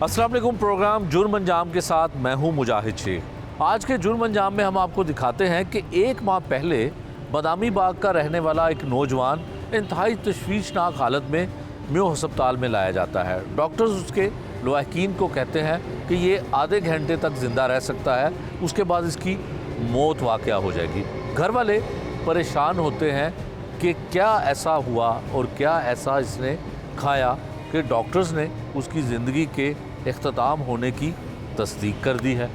अस्सलाम वालेकुम। प्रोग्राम जुर्म अंजाम के साथ मैं हूं मुजाहिद शेख। आज के जुर्म अंजाम में हम आपको दिखाते हैं कि एक माह पहले बदामी बाग का रहने वाला एक नौजवान इंतहाई तशवीशनाक हालत में म्यो अस्पताल में लाया जाता है। डॉक्टर्स उसके लवाहकीन को कहते हैं कि ये आधे घंटे तक ज़िंदा रह सकता है, उसके बाद इसकी मौत वाक़या हो जाएगी। घर वाले परेशान होते हैं कि क्या ऐसा हुआ और क्या ऐसा इसने खाया कि डॉक्टर्स ने उसकी ज़िंदगी के इख्तिताम होने की तस्दीक कर दी है।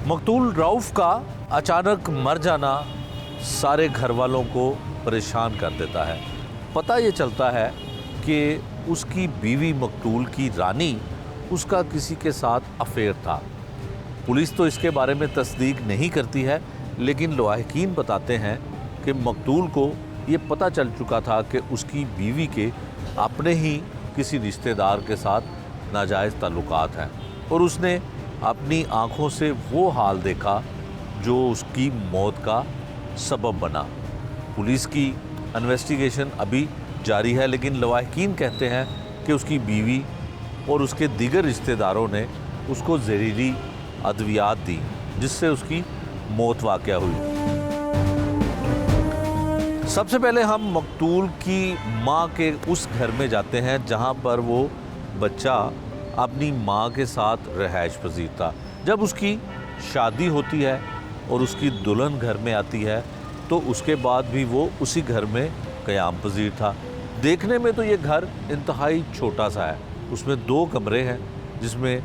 मकतूल रऊफ़ का अचानक मर जाना सारे घर वालों को परेशान कर देता है। पता ये चलता है कि उसकी बीवी मकतूल की रानी उसका किसी के साथ अफेयर था। पुलिस तो इसके बारे में तस्दीक नहीं करती है, लेकिन लवाहकीन बताते हैं कि मकतूल को ये पता चल चुका था कि उसकी बीवी के अपने ही किसी रिश्तेदार के साथ नाजायज़ ताल्लुकात हैं और उसने अपनी आँखों से वो हाल देखा जो उसकी मौत का सबब बना। पुलिस की इन्वेस्टिगेशन अभी जारी है, लेकिन लवाहकीन कहते हैं कि उसकी बीवी और उसके दीगर रिश्तेदारों ने उसको ज़हरीली अद्वियात दी, जिससे उसकी मौत वाक़या हुई। सबसे पहले हम मकतूल की माँ के उस घर में जाते हैं जहाँ पर वो बच्चा अपनी माँ के साथ रहायश पजीर था। जब उसकी शादी होती है और उसकी दुल्हन घर में आती है तो उसके बाद भी वो उसी घर में क़याम पजीर था। देखने में तो ये घर इंतहाई छोटा सा है, उसमें 2 कमरे हैं जिसमें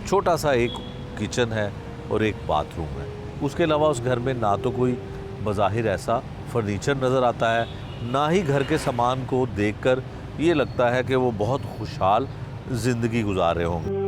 छोटा सा एक किचन है और एक बाथरूम है। उसके अलावा उस घर में ना तो कोई बज़ाहिर ऐसा फर्नीचर नज़र आता है, ना ही घर के सामान को देखकर ये लगता है कि वो बहुत खुशहाल ज़िंदगी गुजार रहे होंगे।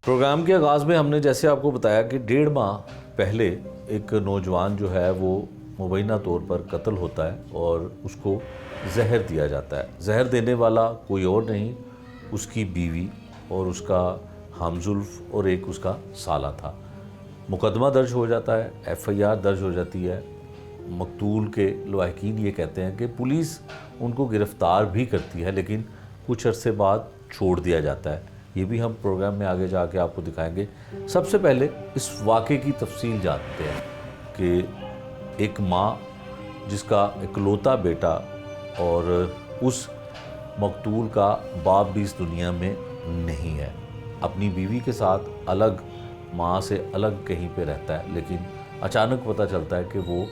प्रोग्राम के आगाज़ में हमने जैसे आपको बताया कि 1.5 माह पहले एक नौजवान जो है वो मुबैना तौर पर कत्ल होता है और उसको जहर दिया जाता है। जहर देने वाला कोई और नहीं, उसकी बीवी और उसका हमजुल्फ और एक उसका साला था। मुकदमा दर्ज हो जाता है, FIR दर्ज हो जाती है। मकतूल के लवाहकीन ये कहते हैं कि पुलिस उनको गिरफ़्तार भी करती है, लेकिन कुछ अरसे बाद छोड़ दिया जाता है। ये भी हम प्रोग्राम में आगे जाके आपको दिखाएंगे। सबसे पहले इस वाक़े की तफसील जानते हैं कि एक माँ जिसका इकलौता बेटा और उस मकतूल का बाप भी इस दुनिया में नहीं है, अपनी बीवी के साथ अलग, माँ से अलग कहीं पे रहता है, लेकिन अचानक पता चलता है कि वो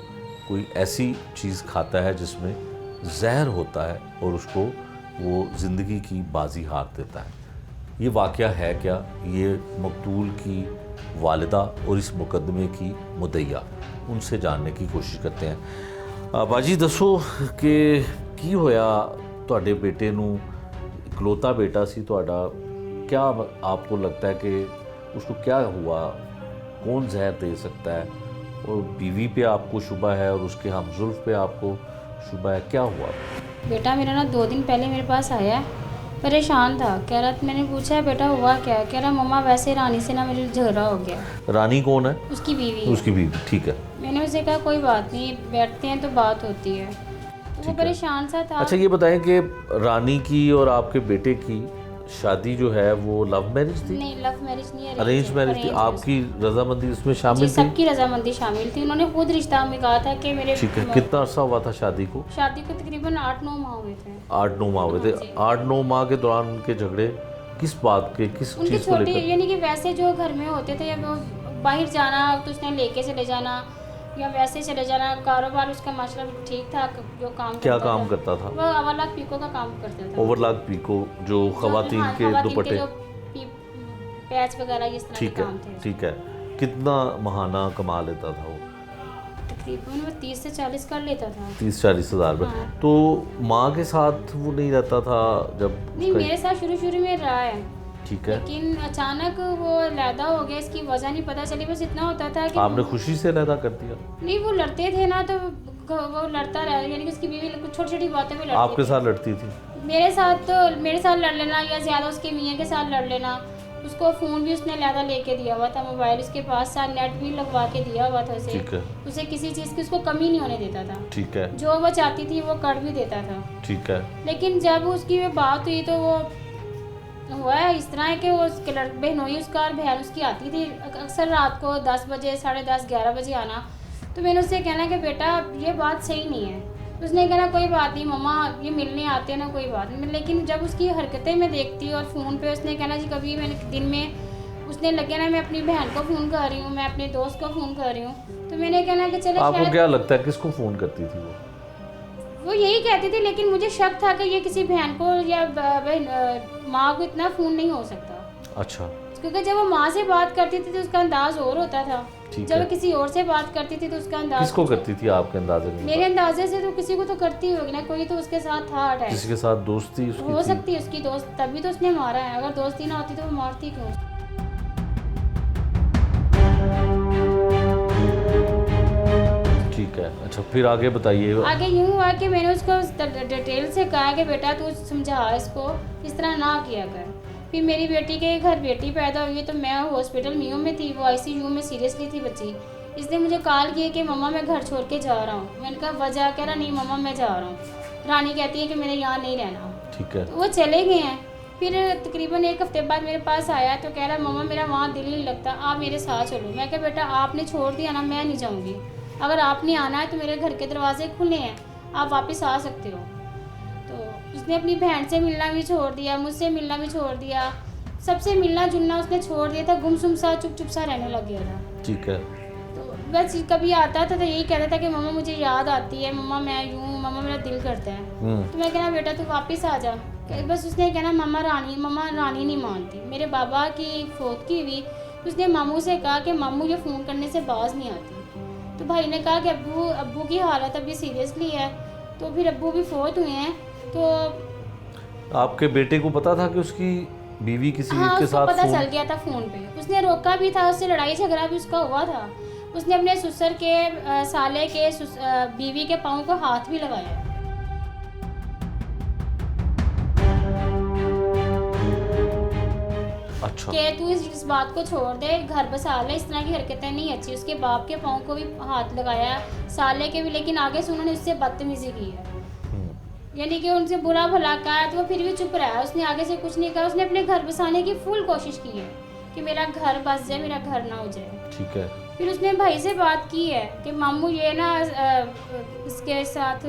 कोई ऐसी चीज़ खाता है जिसमें जहर होता है और उसको वो ज़िंदगी की बाजी हार देता है। ये वाक़या है क्या, ये मकतूल की वालिदा और इस मुकदमे की मुद्दईया, उनसे जानने की कोशिश करते हैं। बाजी दसो कि की होया तुहाडे बेटे नू, इकलौता बेटा सी तुहाडा, क्या आपको लगता है कि उसको क्या हुआ, कौन जहर दे सकता है, और बीवी पे आपको शुबा है और उसके हमजुल्फ पे आपको शुबा है, क्या हुआ? बेटा मेरा ना 2 दिन पहले मेरे पास आया, परेशान था, कह रहा, मैंने पूछा बेटा हुआ क्या है, कह रहा मम्मा वैसे रानी से ना मेरे झगड़ा हो गया। रानी कौन है? उसकी बीवी। उसकी बीवी, ठीक है। मैंने उसे कहा कोई बात नहीं, बैठते हैं तो बात होती है। तो वो परेशान सा था। अच्छा ये बताएं कि रानी की और आपके बेटे की शादी जो है वो लव मैरिज थी? नहीं, लव मैरिज नहीं, अरेंज मैरिज थी। आपकी रजामंदी उसमें शामिल थी? सबकी रजामंदी शामिल थी। उन्होंने खुद रिश्ता में कहा था कि मेरे। ठीक है। कितना अर्सा हुआ था शादी को? शादी को तकरीबन 8-9 माह हुए थे। 8-9 माह हुए थे। 8-9 माह के दौरान उनके झगड़े किस बात के, किस चीज़ को लेकर? यानी कि वैसे जो घर में होते थे, या वो बाहर जाना तो उसने लेके चले जाना, या वैसे चले जाना। कारोबार उसका माशाल्लाह ठीक था, जो काम क्या करता काम था। करता था? वो ओवरलॉक पीको का काम करता था। ओवरलॉक पीको, जो खवातीन हाँ, के खवातीन दुपट्टे। जो पैच वगैरह इस तरह के ठीक है, काम थे। ठीक है। कितना महाना कमा लेता था वो? तकरीबन वो 30 से 40 कर लेता था। 30-40 हज़ार रुपये। हाँ। तो माँ के साथ वो नहीं रहता था जब नहीं, उसका- मेरे साथ शुरू में रहा है, ठीक है। लेकिन अचानक वो लैदा हो गया, इसकी वजह नहीं पता चली। बस इतना होता था कि आपने खुशी से लैदा कर दिया? नहीं, वो लड़ते थे ना, तो वो लड़ता रहा, यानी कि उसकी बीवी कुछ छोटी छोटी बातें में लड़ती आपके थी। साथ लड़ती थी? मेरे साथ लड़ लेना, या ज़्यादा उसके मियाँ के साथ लड़ लेना। उसको फ़ोन भी उसने लैदा लेके दिया हुआ था, मोबाइल उसके पास था, नेट भी लगवा के दिया हुआ था उसे। ठीक है, उसे किसी चीज़ की उसको कमी नहीं होने देता था। ठीक है, जो वो चाहती थी वो कर भी देता था। ठीक है। लेकिन जब उसकी वो बात हुई तो वो हुआ है इस तरह है कि वो उसके बहनोई उसका और बहन उसकी आती थी अक्सर रात को 10 बजे, 10:30, 11 बजे आना। तो मैंने उससे कहना कि बेटा ये बात सही नहीं है। उसने कहना कोई बात नहीं मम्मा, ये मिलने आते हैं ना, कोई बात नहीं। लेकिन जब उसकी हरकतें मैं देखती और फ़ोन पे उसने कहना जी, कभी मैंने दिन में उसने लगे ना मैं अपनी बहन को फ़ोन कर रही हूँ, मैं अपने दोस्त को फ़ोन कर रही हूँ, तो मैंने कहना कि चलो आपको शायद क्या लगता है किसको फ़ोन करती थी वो? वो यही कहती थी, लेकिन मुझे शक था कि ये किसी बहन को या माँ को इतना फ़ोन नहीं हो सकता। अच्छा, क्योंकि जब वो माँ से बात करती थी तो उसका अंदाज और होता था, ठीक जब है। वो किसी और से बात करती थी तो उसका अंदाज किसको करती थी आपके अंदाजे में? मेरे अंदाजे से तो किसी को तो करती होगी ना, कोई तो उसके साथ था अटैच। किसी के साथ दोस्ती उसकी हो थी? सकती है उसकी दोस्त, तभी तो उसने मारा है। अगर दोस्ती ना होती तो वो मारती क्यों? ठीक है। अच्छा, फिर आगे बताइए। आगे यूँ हुआ कि मैंने उसको डिटेल से कहा कि बेटा तू समझा इसको, इस तरह ना किया कर। फिर मेरी बेटी के घर बेटी पैदा हुई तो मैं हॉस्पिटल मियो में थी, वो आईसीयू में सीरियसली थी बच्ची। इसने मुझे कॉल किया कि मम्मा मैं घर छोड़ के जा रहा हूँ। मैंने कहा वजह? कह रहा नहीं मम्मा मैं जा रहा हूँ। रानी कहती है कि मैंने यहाँ नहीं रहना। ठीक है, तो वो चले गए हैं। फिर तकरीबन 1 हफ्ते बाद मेरे पास आया तो कह रहा मम्मा मेरा वहाँ दिल नहीं लगता, आप मेरे साथ चलो। मैं कहा बेटा आपने छोड़ दिया ना, मैं नहीं जाऊँगी। अगर आपने आना है तो मेरे घर के दरवाजे खुले हैं, आप वापस आ सकते हो। तो उसने अपनी बहन से मिलना भी छोड़ दिया, मुझसे मिलना भी छोड़ दिया, सबसे मिलना जुलना उसने छोड़ दिया था। गुमसुम सा, चुप चुप सा रहने लग गया था। ठीक है। तो बस कभी आता था तो यही कहता था कि मम्मा मुझे याद आती है, मम्मा मैं यूँ, मम्मा मेरा दिल करता है। तो मैं कहना बेटा तू वापस आ जा। बस उसने कहना मम्मा रानी नहीं मानती। मेरे बाबा की फौत की हुई, उसने मामू से कहा कि मामू ये फ़ोन करने से बाज नहीं आती। तो भाई ने कहा कि अब्बू की हालत अभी सीरियसली है। तो फिर अब्बू भी फौत हुए हैं। तो आपके बेटे को पता था कि उसकी बीवी किसी हाँ, के उसको साथ पता फोन? चल गया था फ़ोन पे। उसने रोका भी था, उससे लड़ाई झगड़ा भी उसका हुआ था। उसने अपने ससुर के साले के बीवी के पाँव को हाथ भी लगाया। अच्छा, कि तू इस बात को छोड़ दे, घर बसा ले, इस तरह की हरकतें नहीं अच्छी। उसके बाप के पाँव को भी हाथ लगाया, साले के भी, लेकिन आगे से उन्होंने उससे बदतमीजी की है। यानी कि उनसे बुरा भला कहा तो वो फिर भी चुप रहा। उसने आगे से कुछ नहीं कहा। उसने अपने घर बसाने की फुल कोशिश की है कि मेरा घर बस जाए, मेरा घर ना हो जाए। ठीक है। फिर उसने भाई से बात की है कि मामू ये ना इसके साथ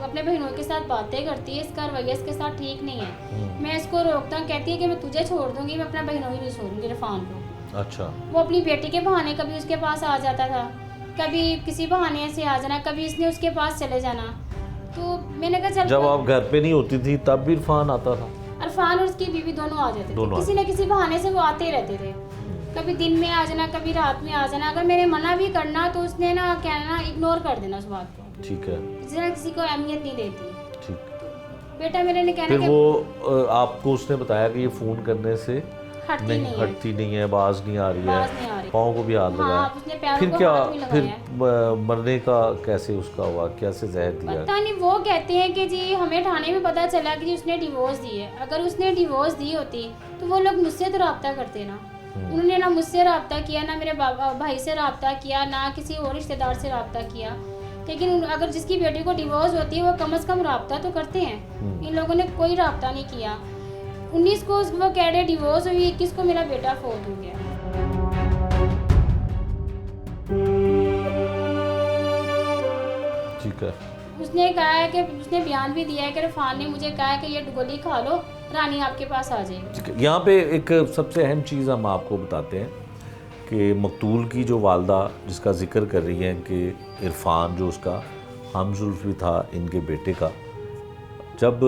अपने बहनों के साथ बातें करती है, इसका रवैया इसके साथ ठीक नहीं है। मैं इसको रोकता हूँ, कहती है कि मैं तुझे छोड़ दूंगी, मैं अपना बहनों ही नहीं छोड़ूंगी इरफान को। अच्छा, वो अपनी बेटी के बहाने कभी उसके पास आ जाता था, कभी किसी बहाने से आ जाना, कभी इसने उसके पास चले जाना। तो मैंने कहा चल, जब आप घर पे नहीं होती थी तब भी इरफान आता था? इरफान और उसकी बीवी दोनों आ जाते थे, दोनों किसी न किसी बहाने से वो आते ही रहते थे। कभी दिन में आ जाना, कभी रात में आ जाना। अगर मैंने मना भी करना तो उसने ना कहना इग्नोर कर देना उस बात को। ठीक है, किसी ना किसी को अहमियत नहीं देती। ठीक। बेटा मेरे ने कहना फिर कि वो आपको उसने बताया कि ये फोन करने से हटती नहीं है, हटती नहीं है, बाज नहीं आ रही बाज नहीं आ है, रही। पाँव को भी हाथ हाँ, लगाया। उसने पैरों फिर को क्या, हाथ भी फिर लगाया। मरने का कैसे उसका हुआ, कैसे जहर दिया? पता नहीं, वो कहते हैं कि जी हमें थाने में पता चला कि जी उसने डिवोर्स दी है। अगर उसने डिवोर्स दी होती तो वो लोग मुझसे तो रब्ता करते ना। उन्होंने ना मुझसे रब्ता किया, ना मेरे भाई से रब्ता किया, ना किसी और रिश्तेदार से रब्ता किया। लेकिन अगर जिसकी बेटी को डिवोर्स होती है वो कम से कम रब्ता तो करते हैं। इन लोगों ने कोई रब्ता नहीं किया। 19 को वो कह रहे डिवोर्स हुई, 21 को मेरा बेटा फौत हो गया। ठीक है। उसने कहा है कि उसने बयान भी दिया है कि इरफान ने मुझे कहा है कि ये गोली खा लो, रानी आपके पास आ जाएगी। ठीक है। यहाँ पे एक सबसे अहम चीज़ हम आपको बताते हैं कि मकतूल की जो वालदा जिसका ज़िक्र कर रही हैं कि इरफान जो उसका हमजुल्फ़ी था इनके बेटे का, जब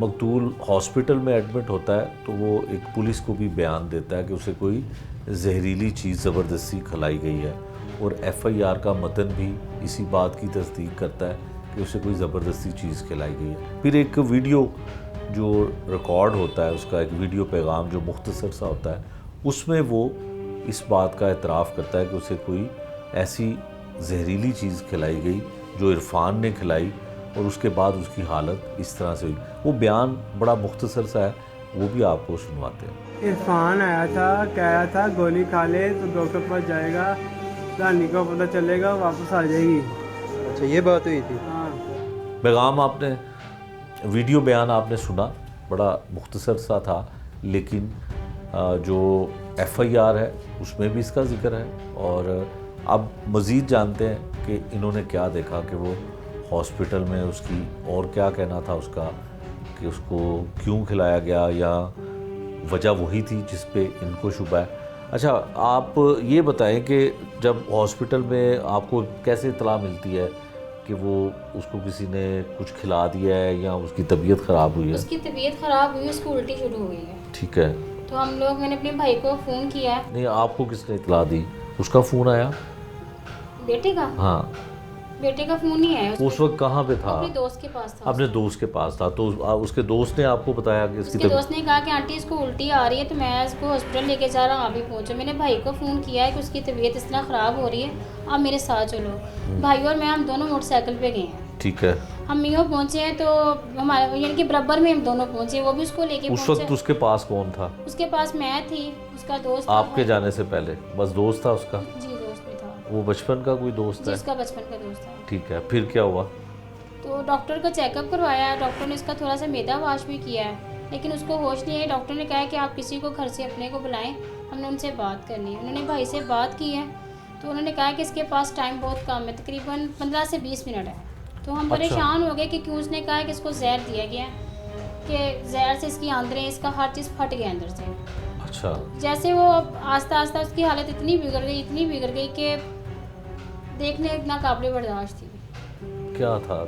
मकतूल हॉस्पिटल में एडमिट होता है तो वो एक पुलिस को भी बयान देता है कि उसे कोई जहरीली चीज़ ज़बरदस्ती खिलाई गई है, और FIR का मतन भी इसी बात की तस्दीक करता है कि उसे कोई ज़बरदस्ती चीज़ खिलाई गई है। फिर एक वीडियो जो रिकॉर्ड होता है, उसका एक वीडियो पैगाम जो मुख्तसर सा होता है, उसमें वो इस बात का एतराफ़ करता है कि उसे कोई ऐसी जहरीली चीज़ खिलाई गई जो इरफान ने खिलाई, और उसके बाद उसकी हालत इस तरह से हुई। वो बयान बड़ा मुख्तसर सा है, वो भी आपको सुनवाते हैं। इरफान आया था, कह रहा था गोली खा ले तो डॉक्टर पास जाएगा, रानी को पता चलेगा, वापस आ जाएगी। अच्छा, ये बात हुई थी। हाँ, पैगाम आपने, वीडियो बयान आपने सुना, बड़ा मुख्तसर सा था, लेकिन जो FIR है उसमें भी इसका ज़िक्र है। और अब मज़ीद जानते हैं कि इन्होंने क्या देखा, कि वो हॉस्पिटल में उसकी और क्या कहना था उसका, कि उसको क्यों खिलाया गया, या वजह वही थी जिस पे इनको शुबा है। अच्छा, आप ये बताएं कि जब हॉस्पिटल में आपको कैसे इत्तला मिलती है कि वो उसको किसी ने कुछ खिला दिया है या उसकी तबीयत ख़राब हुई है? उसकी तबीयत ख़राब हुई, उसको उल्टी शुरू हुई है। ठीक है, तो मैंने अपने भाई को फ़ोन किया है। नहीं, आपको किसने इत्तला दी? उसका फ़ोन आया? बेटे का हाँ, बेटे का फ़ोन नहीं आया। उस वक्त कहाँ पे था? अपने दोस्त के पास था। अपने दोस्त के पास था, तो उसके दोस्त ने आपको बताया कि इसकी उसके दोस्त ने कहा कि आंटी इसको उल्टी आ रही है, तो मैं इसको हॉस्पिटल लेके जा रहा हूँ, आप भी पहुँचो। मैंने भाई को फ़ोन किया है कि उसकी तबीयत इस तरह ख़राब हो रही है, आप मेरे साथ चलो। भाई और मैं, हम दोनों मोटरसाइकिल पे गए हैं। ठीक है, हम यूँ पहुँचे हैं तो हमारे यानी कि बराबर में हम दोनों पहुँचे, वो भी उसको लेके उस वक्त पहुँचे। उसके पास कौन था? उसके पास मैं थी, उसका दोस्त था। आपके जाने से पहले बस दोस्त था उसका? जी, दोस्त भी था। वो बचपन का कोई दोस्त है? जिसका बचपन का दोस्त था। ठीक है, फिर क्या हुआ? तो डॉक्टर का चेकअप करवाया, डॉक्टर ने उसका थोड़ा सा मैदा वाश भी किया है, लेकिन उसको होश नहीं है। डॉक्टर ने कहा है कि आप किसी को घर से अपने को बुलाएं, हमने उनसे बात करनी है। उन्होंने भाई से बात की है, तो उन्होंने कहा कि इसके पास टाइम बहुत कम है, तकरीबन 15 से 20 मिनट है। तो हम परेशान हो गए कि क्यों। उसने कहा है कि इसको जहर दिया गया है, कि जहर से इसकी आंदरें, इसका हर चीज़ फट गया अंदर से। अच्छा, जैसे वो आस्ता आस्ता उसकी हालत इतनी बिगड़ गई कि देखने इतना काबिल बर्दाश्त थी। क्या था?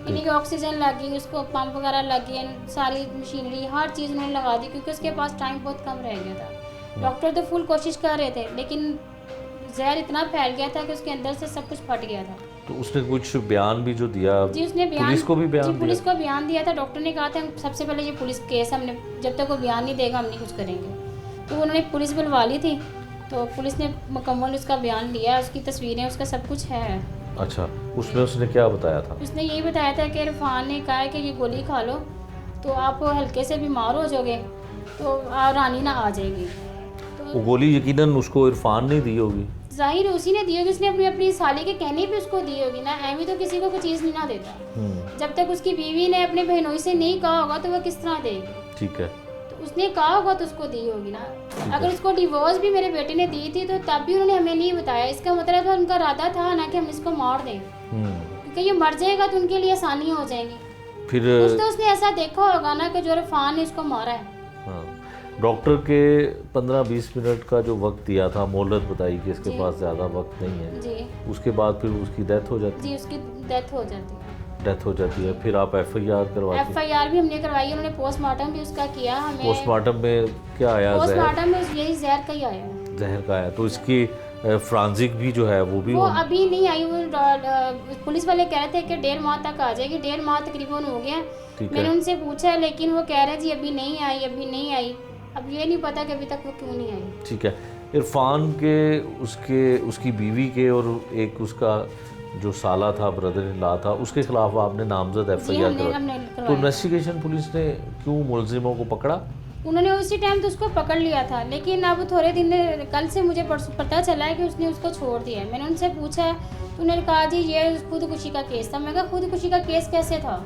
यानी कि ऑक्सीजन लग गई, उसको पंप वगैरह लग गए, सारी मशीनरी हर चीज़ उन्होंने लगा दी, क्योंकि उसके पास टाइम बहुत कम रह गया था। डॉक्टर तो फुल कोशिश कर रहे थे, लेकिन जहर इतना फैल गया था कि उसके अंदर से सब कुछ फट गया था। तो उसने कुछ बयान भी जो दिया? जी, उसने बयान, पुलिस को भी बयान जी, पुलिस दिया? को बयान दिया था। डॉक्टर ने कहा था सबसे पहले ये पुलिस केस, हमने जब तक वो बयान नहीं देगा हम नहीं कुछ करेंगे। तो उन्होंने पुलिस बुलवा ली थी, तो पुलिस ने मुकम्मल उसका बयान लिया, उसकी तस्वीरें, उसका सब कुछ है। अच्छा, उसमें उसने क्या बताया था? उसने यही बताया था कि इरफान ने कहा है कि ये गोली खा लो तो आप हल्के से बीमार हो जाओगे, तो रानी ना आ जाएगी। वो तो गोली यकीनन उसको इरफान ने दी होगी। जाहिर उसी ने दी होगी, उसने अपनी अपनी साली के कहने पे उसको दी होगी ना। ऐवी तो किसी को कोई चीज़ नहीं ना देता। जब तक उसकी बीवी ने अपने बहनोई से नहीं कहा होगा तो वह किस तरह देगी? ठीक है, तो उसने कहा होगा तो उसको दी होगी ना। अगर उसको डिवोर्स भी मेरे बेटे ने दी थी तो तब भी उन्होंने हमें नहीं बताया। इसका मतलब उनका इरादा था ना कि हम इसको मार दें, क्योंकि ये मर जाएगा तो उनके लिए आसानी हो जाएगी। फिर कुछ तो उसने ऐसा देखा होगा ना कि जो इरफान ने इसको मारा है। हाँ, डॉक्टर के 15-20 मिनट का जो वक्त दिया था, मोहलत बताई कि इसके जी। पास ज़्यादा वक्त नहीं है, जी उसके बाद फिर उसकी डेथ हो जाती जी, उसकी डेथ हो जाती है। है। फिर आप FIR करवाते हैं? FIR भी हमने करवाई, उन्होंने पोस्टमार्टम भी उसका किया। हमें पोस्टमार्टम में क्या आया? जहर? पोस्टमार्टम में यही जहर का ही आया है। जहर का आया। तो इसकी फ्रांजिक भी जो है वो भी वो अभी नहीं आई। वो पुलिस वाले कह रहे थे कि 1.5 माह तक आ जाएगी। 1.5 माह तकरीबन हो गया। ठीक मैंने है। उनसे पूछा, लेकिन वो कह रहे हैं जी अभी नहीं आई, अभी नहीं आई। अब ये नहीं पता कि अभी तक वो क्यों नहीं आई। ठीक है। इरफान के उसकी बीवी के और एक उसका जो साला था, ब्रदर इन लॉ था, उसके खिलाफ आपने नामजद जी, FIR हमने करवाई। तो करवाया। इन्वेस्टिगेशन पुलिस ने क्यों मुलजिमों को पकड़ा? उन्होंने उसी टाइम तो उसको पकड़ लिया था, लेकिन अब थोड़े दिन कल से मुझे पता चला है कि उसने उसको छोड़ दिया है। मैंने उनसे पूछा तो उन्होंने कहा जी ये खुदकुशी का केस था। मैं कहा खुदकुशी का केस कैसे था,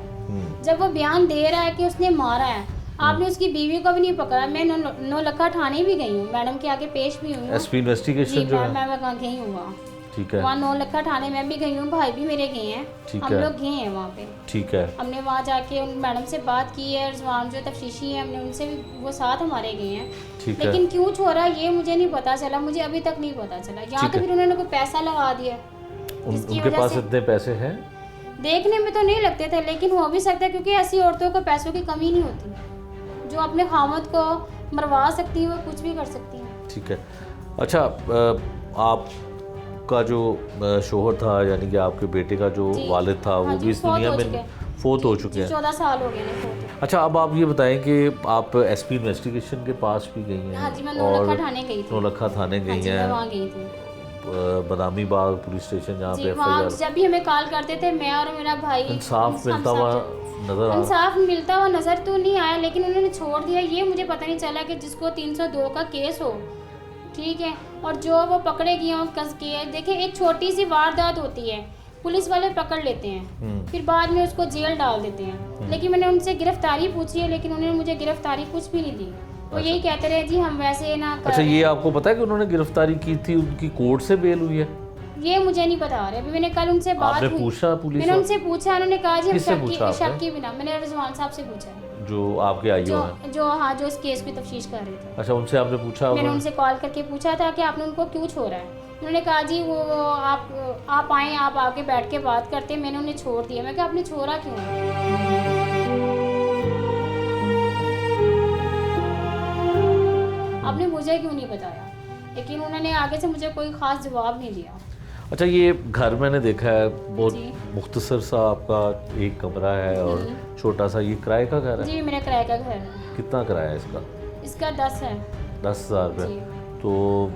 जब वो बयान दे रहा है कि उसने मारा है। आपने उसकी बीवी को भी नहीं पकड़ा। मैं नौलखा थाने भी गई हूँ, मैडम के आगे पेश भी हुई हूँ। SP इन्वेस्टिगेशन जी जो है मैं वहाँ गई हुआ। ठीक है। वहाँ 9 लखा थाने में भी गई हूँ, भाई भी मेरे गए हैं, ठीक हम है। लोग गए हैं वहाँ पे। ठीक है। हमने वहाँ जाके उन मैडम से बात की है, जवान जो तफ्तीशी है हमने उनसे भी, वो साथ हमारे गए हैं। ठीक है। लेकिन क्यों छोड़ा ये मुझे नहीं पता चला, मुझे अभी तक नहीं पता चला। यहाँ ठीक तो है। फिर उन्होंने कोई पैसा लगा दिया जिसकी उनके वजह पास से इतने पैसे हैं? देखने में तो नहीं लगते थे, लेकिन हो भी सकता है क्योंकि ऐसी औरतों को पैसों की कमी नहीं होती, जो अपने खामद को मरवा सकती हैं, वो कुछ भी कर सकती हैं। ठीक है। अच्छा, आपका जो शोहर था, यानी कि आपके बेटे का जो जी। वालिद था, हाँ वो जी, भी इस फौत दुनिया हो में चुके हैं। फोत हो चुके हैं। 14 साल हो गए हैं फोत। अच्छा, अब आप ये बताएं कि आप एसपी इन्वेस्टिगेशन के पास भी गई हैं? हाँ जी, मैं नौलखा थाने गई थी। नौलखा थाने हाँ गई जी, मैं हैं, वहाँ गई थी बदामी बाग पुलिस स्टेशन, जहाँ जी। पे वहाँ एफआईआर। जब भी हमें कॉल करते थे, मैं और मेरा भाई, इंसाफ हम मिलता हुआ सब नजर आ रहा? इंसाफ मिलता हुआ नज़र तो नहीं आया, लेकिन उन्होंने छोड़ दिया। ये मुझे पता नहीं चला कि जिसको 302 का केस हो, ठीक है, और जो वो पकड़े गए हों कस के। देखिए, एक छोटी सी वारदात होती है, पुलिस वाले पकड़ लेते हैं, फिर बाद में उसको जेल डाल देते हैं। लेकिन मैंने उनसे गिरफ्तारी पूछी है, लेकिन उन्होंने मुझे गिरफ्तारी कुछ भी नहीं दी। वो यही कहते रहे जी हम वैसे ना कर अच्छा, रहे ये हैं। आपको पता है कि उन्होंने गिरफ्तारी की थी, उनकी कोर्ट से बेल हुई है? ये मुझे नहीं बता रहे। अभी मैंने कल उनसे बात आपने हुई, पूछा पुलिस मैंने वाले? उनसे पूछा, उन्होंने कहा जी हम किससे शक पूछा की आपने? बिना। मैंने रिजवान साहब से पूछा, जो आपके आईओ हैं? जो हाँ, जो इस केस की तफ्तीश कर रहे थे। अच्छा, उनसे आपने पूछा मैंने होगा? उनसे कॉल करके पूछा था कि आपने उनको क्यों छोड़ा है। उन्होंने कहा जी वो आप आए, आप आके बैठ के बात करते, मैंने उन्हें छोड़ दिया। मैं कहा आपने छोड़ा क्यों? आपने मुझे क्यों नहीं बताया? लेकिन उन्होंने आगे से मुझे कोई ख़ास जवाब नहीं दिया। अच्छा, ये घर मैंने देखा है, बहुत जी। मुख्तसर सा आपका एक कमरा है और छोटा सा, ये किराए का घर है? जी, मेरा किराए का घर है। कितना किराया है इसका? इसका 10 है। 10,000 रुपये। जी। तो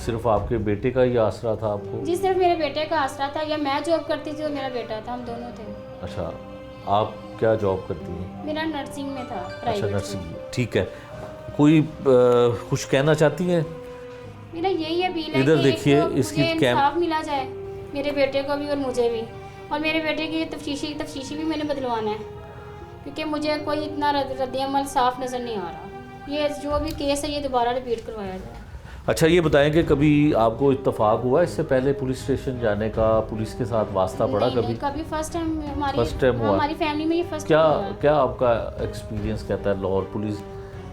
सिर्फ आपके बेटे का ही आसरा था आपको? जी, सिर्फ मेरे बेटे का आसरा था, या मैं जॉब करती थी और मेरा बेटा था, हम दोनों थे। अच्छा, आप क्या जॉब करती हैं? मेरा नर्सिंग में था, अच्छा, प्राइवेट। नर्सिंग। ठीक है। कोई कुछ कहना चाहती हैं? मेरा यही अपील है इधर कि देखिए, एक तो इसकी मुझे कैम- इंसाफ मिला जाए, मेरे बेटे को भी और मुझे भी। और मेरे बेटे की तफ्तीशी भी मैंने बदलवाना है, क्योंकि मुझे कोई इतना रद्द-ए-अमल साफ नज़र नहीं आ रहा। ये जो भी केस है ये दोबारा रिपीट करवाया जाए। अच्छा, ये बताएं कि कभी आपको इत्तेफाक हुआ इससे पहले पुलिस स्टेशन जाने का, पुलिस के साथ वास्ता पड़ा नहीं, कभी? नहीं, कभी फर्स्ट टाइम First time हुआ? हमारी फैमिली में ये फर्स्ट क्या टाइम हुआ है। क्या आपका एक्सपीरियंस कहता है लाहौर पुलिस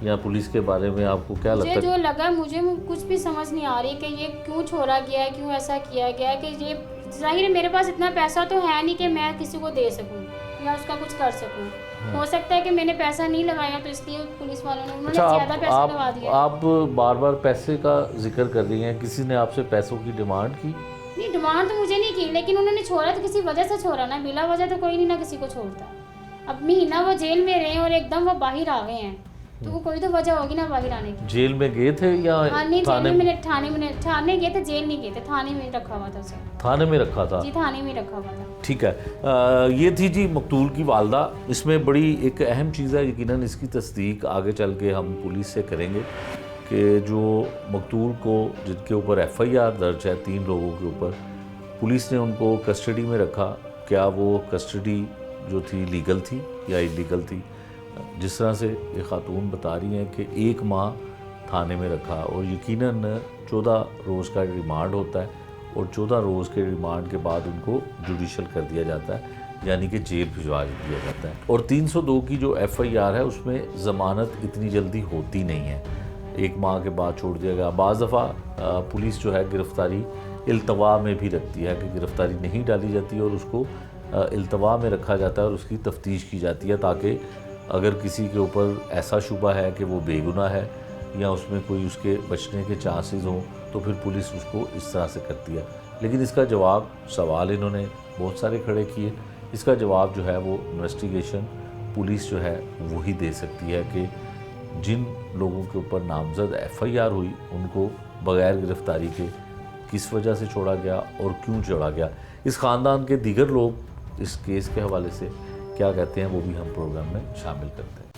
या पुलिस के बारे में? आपको क्या लगता मुझे है? जो लगा, मुझे कुछ भी समझ नहीं आ रही कि ये क्यों छोड़ा गया है, क्यों ऐसा किया गया है। कि ये जाहिर है मेरे पास इतना पैसा तो है नहीं कि मैं किसी को दे सकूं या उसका कुछ कर सकूं। हो सकता है कि मैंने पैसा नहीं लगाया, तो इसलिए पुलिस वालों ने अच्छा, ज़्यादा पैसा लगा दिया। आप बार बार पैसे का जिक्र कर रही हैं, किसी ने आपसे पैसों की डिमांड की? नहीं, डिमांड तो मुझे नहीं की, लेकिन उन्होंने छोड़ा तो किसी वजह से छोड़ा ना, बिला वजह तो कोई नहीं ना किसी को छोड़ता। अब महीना वो जेल में रहे और एकदम वो बाहर आ गए हैं, तो वो कोई तो वजह होगी ना बाहर आने की। जेल में गए थे या हाँ, नहीं, थाने जेल में? में थाने गए थे, जेल नहीं गए थे, थाने में रखा हुआ था उसे। थाने में रखा था? जी, थाने में रखा हुआ था। ठीक है। ये थी जी मकतूल की वालदा। इसमें बड़ी एक अहम चीज़ है, यकीनन इसकी तस्दीक आगे चल के हम पुलिस से करेंगे कि जो मकतूल को, जिनके ऊपर FIR दर्ज है 3 लोगों के ऊपर, पुलिस ने उनको कस्टडी में रखा, क्या वो कस्टडी जो थी लीगल थी या इलीगल थी? जिस तरह से ये खातून बता रही हैं कि 1 माह थाने में रखा और यकीनन 14 रोज़ का रिमांड होता है और 14 रोज़ के रिमांड के बाद उनको जुडिशल कर दिया जाता है, यानी कि जेल भिजवा दिया जाता है। और 302 की जो FIR है उसमें ज़मानत इतनी जल्दी होती नहीं है, 1 माह के बाद छोड़ दिया गया। बाज़ दफ़ा पुलिस जो है गिरफ़्तारी इल्तवा में भी रखती है कि गिरफ़्तारी नहीं डाली जाती और उसको इल्तवा में रखा जाता है और उसकी तफ्तीश की जाती है, ताकि अगर किसी के ऊपर ऐसा शुबा है कि वो बेगुनाह है या उसमें कोई उसके बचने के चांसेस हों, तो फिर पुलिस उसको इस तरह से करती है। लेकिन इसका जवाब, सवाल इन्होंने बहुत सारे खड़े किए, इसका जवाब जो है वो इन्वेस्टिगेशन पुलिस जो है वही दे सकती है कि जिन लोगों के ऊपर नामजद FIR हुई उनको बग़ैर गिरफ़्तारी के किस वजह से छोड़ा गया और क्यों छोड़ा गया। इस ख़ानदान के दीगर लोग इस केस के हवाले से क्या कहते हैं वो भी हम प्रोग्राम में शामिल करते हैं।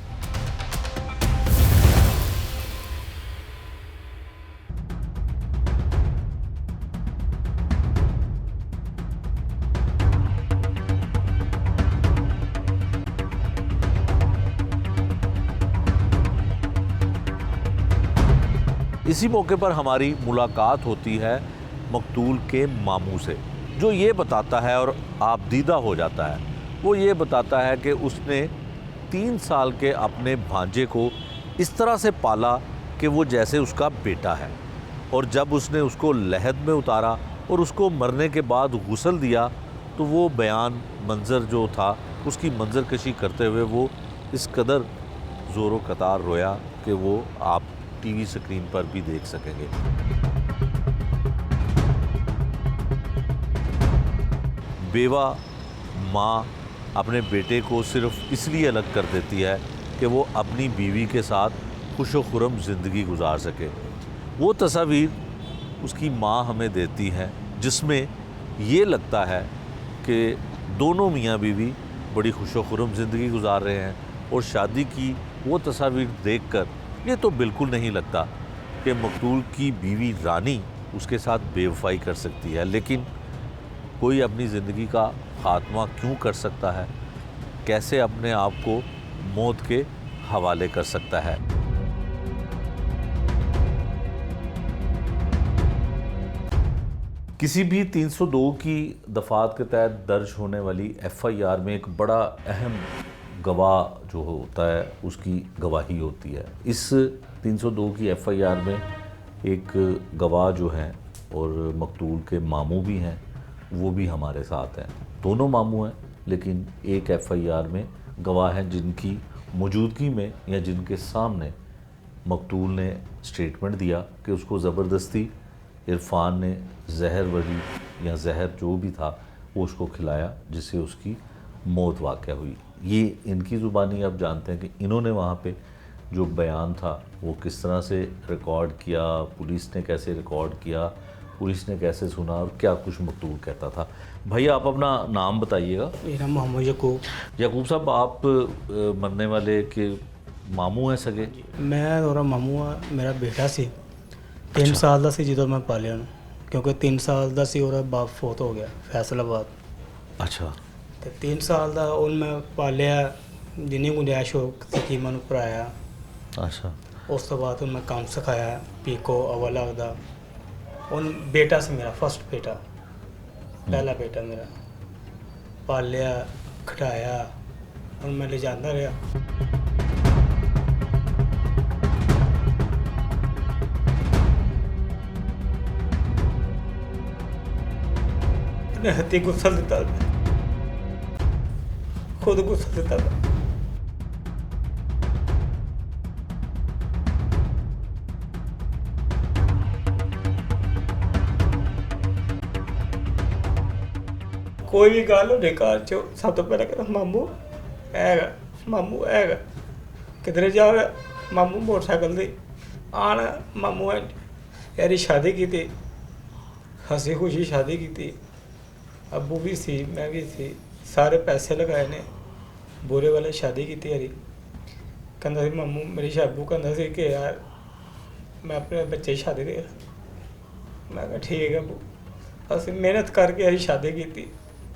इसी मौके पर हमारी मुलाकात होती है मकतूल के मामू से, जो ये बताता है और आपदीदा हो जाता है। वो ये बताता है कि उसने 3 साल के अपने भांजे को इस तरह से पाला कि वो जैसे उसका बेटा है, और जब उसने उसको लहद में उतारा और उसको मरने के बाद गुस्ल दिया तो वो बयान मंज़र जो था उसकी मंजर कशी करते हुए वो इस कदर ज़ोरों कतार रोया कि वो आप टीवी स्क्रीन पर भी देख सकेंगे। बेवा माँ अपने बेटे को सिर्फ इसलिए अलग कर देती है कि वो अपनी बीवी के साथ खुश व खुर्रम ज़िंदगी गुजार सके। वो तस्वीर उसकी माँ हमें देती है जिसमें ये लगता है कि दोनों मियाँ बीवी बड़ी खुश व खुर्रम ज़िंदगी गुजार रहे हैं, और शादी की वो तस्वीर देखकर ये तो बिल्कुल नहीं लगता कि मकतूल की बीवी रानी उसके साथ बेवफाई कर सकती है। लेकिन कोई अपनी ज़िंदगी का ख़ात्मा क्यों कर सकता है, कैसे अपने आप को मौत के हवाले कर सकता है। किसी भी 302 की दफ़ात के तहत दर्ज होने वाली FIR में एक बड़ा अहम गवाह जो होता है उसकी गवाही होती है। इस 302 की FIR में एक गवाह जो हैं और मकतूल के मामू भी हैं, वो भी हमारे साथ हैं। दोनों मामू हैं, लेकिन एक FIR में गवाह हैं जिनकी मौजूदगी में या जिनके सामने मकतूल ने स्टेटमेंट दिया कि उसको ज़बरदस्ती इरफान ने जहर वरी या जहर जो भी था वो उसको खिलाया, जिससे उसकी मौत वाक़या हुई। ये इनकी ज़ुबानी आप जानते हैं कि इन्होंने वहाँ पे जो बयान था वो किस तरह से रिकॉर्ड किया, पुलिस ने कैसे रिकॉर्ड किया, पुलिस ने कैसे सुना और क्या कुछ मकतूल कहता था। भैया आप अपना नाम बताइएगा। मेरा मोहम्मद यकूब। याकूब साहब, आप मरने वाले के मामू हैं सगे? मैं और मामू हाँ, मेरा बेटा सी 3 साल का सी जो मैं पालिया ਨੂੰ, क्योंकि 3 साल का सी और बाप फौत हो गया फैसलाबाद। अच्छा। तो 3 साल का उन मैं पालिया, जिन्नी गुंजाइश हो तकीमा ਨੂੰ पढ़ाया। अच्छा। उस तो बाद मैं काम सिखाया, पीको अव्वल लगदा। उन बेटा से मेरा फर्स्ट बेटा, पहला बेटा मेरा, पालिया खटाया और मैं ले जाता रहा। हत्ती गुस्सा देता, खुद गुस्सा देता था। कोई भी गल होने घर च सब तो पहले कहता मामू हैगा, मामू हैगा, किधर जावे मामू मोटरसाइकिल दी आना, मामू यारी शादी की थी, हंसी खुशी शादी की थी, अबू भी सी मैं भी थी, सारे पैसे लगाए ने, बुरे वाले शादी की यारी। कहता सी मामू मेरी शाबू कहता सी कि यार मैं अपने बच्चे की शादी दे। मैं कहा ठीक है अबू। असी मेहनत करके अभी शादी की थी,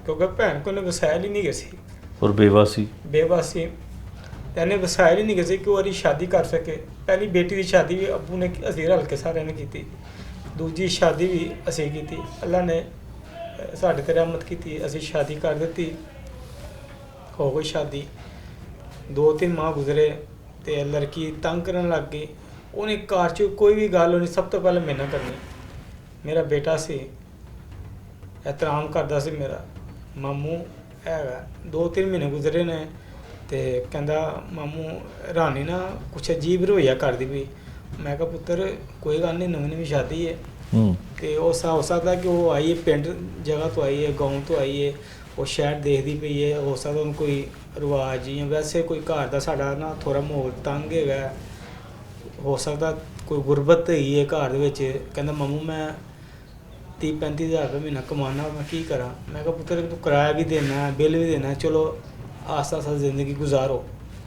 क्योंकि भैन को वसायल ही नहीं गए सी, और बेवासी यानी वसायल ही नहीं गए सी कि वो अरी शादी कर सके। पहली बेटी की शादी भी अबू ने असी रल के सारे ने की थी, दूजी शादी भी असी की थी। अल्लाह ने साढ़े ते रहमत की थी, असी शादी कर दी, हो गई शादी। 2-3 माह गुजरे तो लड़की तंग करन लग गई। उन्हें घर च कोई भी गल होनी सब तो पहले मेरे नाल करनी। मेरा बेटा सी, एहतराम करदा सी मेरा, मामू हैगा। 2-3 महीने गुजरे ने ते कहंदा मामू रानी ना कुछ अजीब रवैया करदी पई। मैं कहा पुत्तर कोई गल नहीं, नवीं नवीं शादी है ते हो सकदा कि वो आई है पिंड जगह तो आई है, गाँव तो आई है, वो शहर देखदी पई है, हो सकदा उन कोई रिवाज या वैसे कोई घर दा साडा ना थोड़ा माहौल तंग हैगा, हो सकदा कोई गुरबत ही है घर दे विच। कहंदा मामू मैं 30-35 हज़ार रुपये महीना कमाना, मैं की करा। मैं कहा पुत्तर तू किराया भी देना है, बिल भी देना है, चलो आस्ता आस्ता जिंदगी गुजारो।